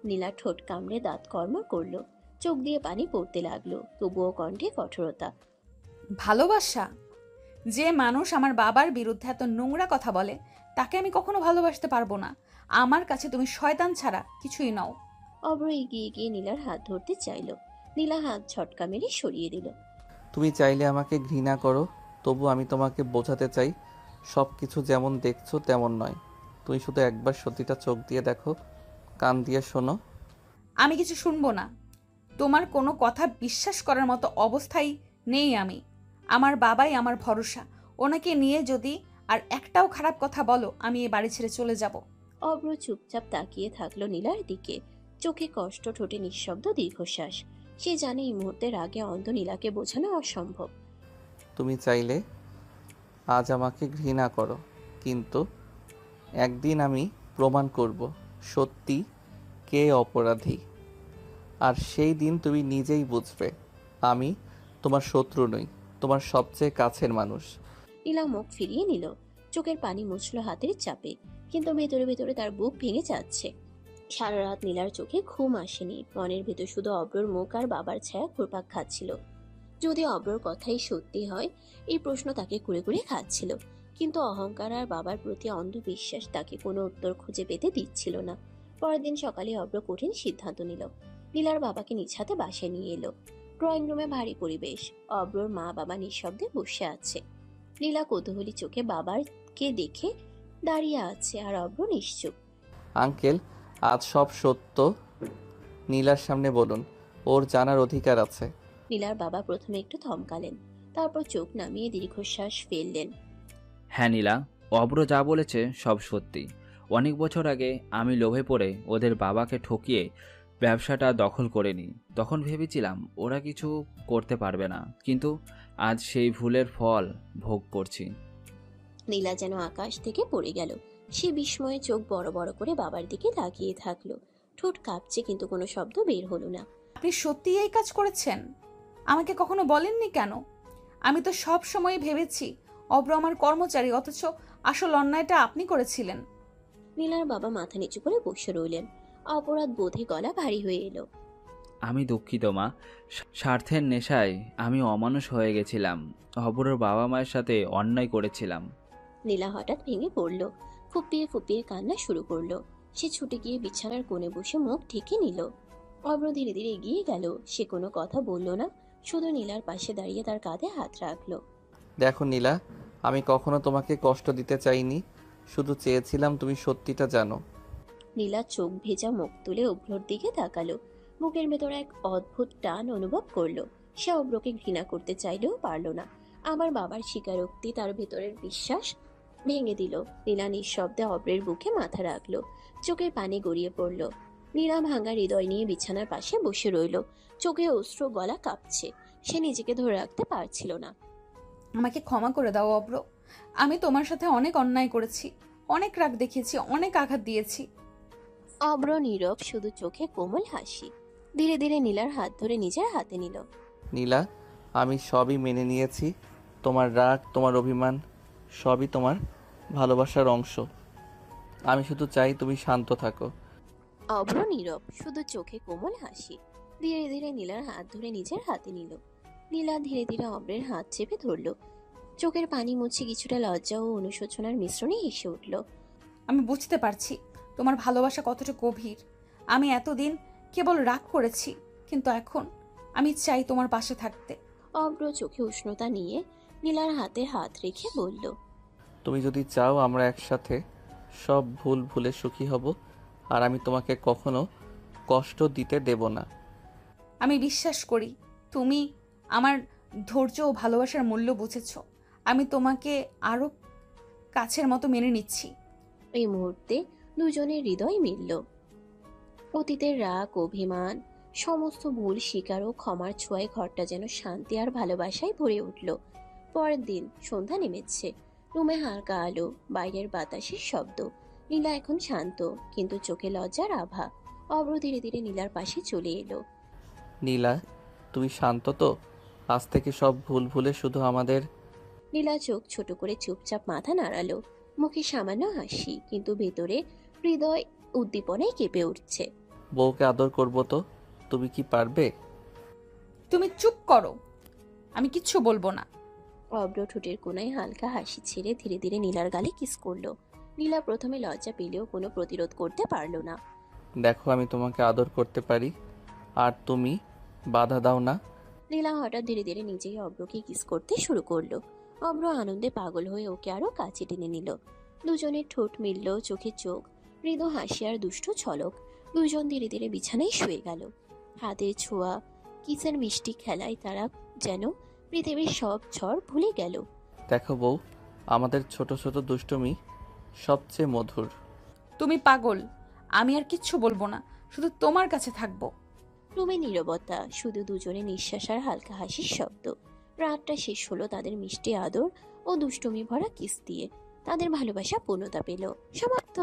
নীলা ঠোঁট কামড়ে দাঁত কর্মর করলো, চোখ দিয়ে পানি পড়তে লাগলো, তবুও কণ্ঠে কঠোরতা। ভালোবাসা? যে মানুষ আমার বাবার বিরুদ্ধে এত নোংরা কথা বলে, তাকে আমি কখনো ভালোবাসতে পারবো না। আমার কাছে তুমি শয়তান ছাড়া কিছুই নও। অব্র এগিয়ে গিয়ে নীলার হাত ধরতে চাইল। নীলা হাত ঝটকা মেরে সরিয়ে দিল। তুমি চাইলে আমাকে ঘৃণা করো, তবু আমি তোমাকে বোঝাতে চাই সব কিছু যেমন দেখছো তেমন নয়। তুমি শুধু একবার সত্যিটা চোখ দিয়ে দেখো, কান দিয়ে শোনো। আমি কিছু শুনবো না। তোমার কোনো কথা বিশ্বাস করার মতো অবস্থায় নেই আমি। আমার বাবাই আমার ভরসা। ওনাকে নিয়ে যদি আর একটাও খারাপ কথা বলো, আমি এ বাড়ি ছেড়ে চলে যাব। অব্র চুপচাপ তাকিয়ে থাকলো নীলার দিকে, চোখে কষ্ট, ঠোঁটে নিঃশব্দ দীর্ঘশ্বাস। সে জানে এই মুহূর্তে রাগে অন্ধ নীলাকে বোঝানো অসম্ভব। তুমি চাইলে আজ আমাকে ঘৃণা করো, কিন্তু একদিন আমি প্রমাণ করব সত্যি কে অপরাধী। আর সেই দিন তুমি নিজেই বুঝবে আমি তোমার শত্রু নই, তোমার সবচেয়ে কাছের মানুষ। নীলা মুখ ফিরিয়ে নিল, চোখের পানি মুছল হাতের চাপে, কিন্তু ভেতরে ভেতরে তার বুক ভেঙে যাচ্ছে। সারা রাত নীলার চোখে ঘুম আসেনি, মনের ভেতর শুধু অব্রর মুখ আর বাবার ছায়া ঘুরপাক খাচ্ছিল। যদি অব্রর কথাই সত্যি হয়, এই প্রশ্ন তাকে কুড়ে কুড়ে খাচ্ছিল, কিন্তু অহংকার আর বাবার প্রতি অন্ধবিশ্বাস তাকে কোনো উত্তর খুঁজে পেতে দিচ্ছিল না। পরের দিন সকালে অব্র কঠিন সিদ্ধান্ত নিল। নীলার বাবাকে নিজ হাতে বাসায় নিয়ে এলো। ড্রয়িং রুমে ভারী পরিবেশ, অব্রর মা বাবা নিঃশব্দে বসে আছে। নীলা কৌতূহলী চোখে বাবাকে দেখে দাঁড়িয়ে আছে, আর অব্র নিশ্চুপ। আঙ্কেল, আজ সব সত্য নীলার সামনে বলুন, ওর জানার অধিকার আছে। নীলার বাবা প্রথমে একটু থমকালেন, তারপর চোখ নামিয়ে দীর্ঘশ্বাস ফেললেন। হ্যাঁ নীলা, অব্র যা বলেছে সব সত্যি। অনেক বছর আগে আমি লোভে পড়ে ওদের বাবাকে ঠকিয়ে ব্যবসাটা দখল করে নিই। তখন ভেবেছিলাম ওরা কিছু করতে পারবে না, কিন্তু আজ সেই ভুলের ফল ভোগ করছি। নীলা যেন আকাশ থেকে পড়ে গেল। সে বিস্ময়ে চোখ বড় বড় করে বাবার দিকে তাকিয়ে থাকলো। ঠোঁট কাঁপছে, কিন্তু কোনো শব্দ বের হলো না। আপনি সত্যিই এই কাজ করেছেন? আমাকে কখনো বলেননি কেন? আমি তো সব সময় ভেবেছি অব্র আমার কর্মচারী, অথচ আসল অন্যায়টা আপনি করেছিলেন। নীলার বাবা মাথা নিচু করে বসে রইলেন। অপরাধ বোধে গলা ভারী হয়ে এলো। আমি দুঃখিত মা, স্বার্থের নেশায় আমি অমানুষ হয়ে গেছিলাম, অপরের বাবা মায়ের সাথে অন্যায় করেছিলাম। নীলা হঠাৎ ভেঙে পড়ল, ফুপিয়ে ফুপিয়ে কান্না শুরু করলো। সে ছুটে গিয়ে বিছানার কোণে বসে মুখ ঢেকে নিল। অব্র ধীরে ধীরে এগিয়ে গেল। সে কোনো কথা বলল না, শুধু নীলার পাশে দাঁড়িয়ে তার কাঁধে হাত রাখলো। দেখো নীলা, আমি কখনো তোমাকে কষ্ট দিতে চাইনি, শুধু চেয়েছিলাম তুমি সত্যিটা জানো। নীলা চোখ ভেজা মুখ তুলে অভ্রর দিকে তাকালো। বুকের ভেতর এক অদ্ভুত টান অনুভব করলো। সে অভ্রকে ঘৃণা করতে চাইলেও পারল না। আমার বাবার স্বীকারোক্তি তার ভেতরের বিশ্বাস ভেঙে দিল। নীলা নিঃশব্দে অভ্রের বুকে মাথা রাখলো, চোখের পানি গড়িয়ে পড়ল। নীলা ভাঙা হৃদয় নিয়ে বিছানার পাশে বসে রইল, চোখে অশ্রু, গলা কাঁপছে। সে নিজেকে ধরে রাখতে পারছিল না। আমাকে ক্ষমা করে দাও অব্র। আমি তোমার সাথে অনেক অন্যায় করেছি, অনেক রাগ দেখিয়েছি, অনেক আঘাত দিয়েছি। অব্র নীরব, শুধু চোখে কোমল হাসি। ধীরে ধীরে নীলার হাত ধরে নিজের হাতে নিল। নীলা, আমি সবই মেনে নিয়েছি, তোমার রাগ, তোমার অভিমান সবই তোমার ভালোবাসার অংশ। আমি শুধু চাই তুমি শান্ত থাকো। অব্র নীরব, শুধু চোখে কোমল হাসি। ধীরে ধীরে নীলার হাত ধরে নিজের হাতে নিল। নীলা ধীরে ধীরে অব্রের হাত চেপে ধরল। চোখের পানি মুছে কিছুটা লজ্জা ও অনুশোচনার মিশ্রণে হেসে উঠল। আমি বুঝতে পারছি তোমার ভালোবাসা কতটা গভীর। আমি এতদিন কেবল রাগ করেছি, কিন্তু এখন আমি চাই তোমার পাশে থাকতে। অব্র চোখে উষ্ণতা নিয়ে নীলার হাতে হাত রেখে বলল, তুমি যদি চাও আমরা একসাথে সব ভুল ভুলে সুখী হব, আর আমি তোমাকে কখনো কষ্ট দিতে দেব না। আমি বিশ্বাস করি তুমি আমার ধৈর্য ও ভালোবাসার মূল্য বুঝেছ। আমি তোমাকে আরো কাছের মতো মেনে নিচ্ছি। এই মুহূর্তে দুজনের হৃদয় মিলল। অতীতের রাগ, অভিমান, সমস্ত ভুল স্বীকার ও ক্ষমার ছোঁয়ায় ঘরটা যেন শান্তি আর ভালোবাসায় ভরে উঠল। পরের দিন সন্ধ্যা নেমেছে। রুমে হালকা আলো, বাইরের বাতাসের শব্দ। নীলা এখন শান্ত, কিন্তু চোখে লজ্জার আভা। অব্র ধীরে ধীরে নীলার পাশে চলে এলো। নীলা, তুমি শান্ত তো? আজ থেকে সব ভুল ভুলে শুধু আমাদের। নীলা চোখ ছোট করে চুপচাপ মাথা নাড়ালো। মুখে সামান্য হাসি, কিন্তু ভেতরে হৃদয় উদ্দীপনায় কেঁপে উঠছে। বউকে আদর করবো তো? তুমি কি পারবে? তুমি চুপ করো, আমি কিচ্ছু বলবো না। অব্র ঠোঁটের কোণায় হালকা হাসি ছেড়ে ধীরে ধীরে নীলার গালে কিস করলো। নীলা প্রথমে লজ্জা পেলেও কোনো প্রতিরোধ করতে পারল না। দেখো, আমি তোমাকে আদর করতে পারি, আর তুমি বাধা দাও না। নীলা হঠাৎ ধীরে ধীরে নিজেই অব্রকে কিস করতে শুরু করলো। অব্র আনন্দে পাগল হয়ে ওকে আরো কাছে টেনে নিল। দুজনের ঠোঁট মিলল, চোখে চোখ, মৃদু হাসি আর দুষ্ট ঝলক। দুজন ধীরে ধীরে বিছানায় শুয়ে গেল। হাতের ছোঁয়া, কিসের মিষ্টি খেলায় তারা যেন পৃথিবীর সব ঝড় ভুলে গেল। দেখো বউ, আমাদের ছোট ছোট দুষ্টুমি সবচেয়ে মধুর। তুমি পাগল, আমি আর কিচ্ছু বলবো না, শুধু তোমার কাছে থাকবো। রুমে নীরবতা, শুধু দুজনে নিঃশ্বাস আর হালকা হাসির শব্দ। রাতটা শেষ হলো তাদের মিষ্টি আদর ও দুষ্টুমি ভরা কিস দিয়ে। তাদের ভালোবাসা পূর্ণতা পেল। সমাপ্ত।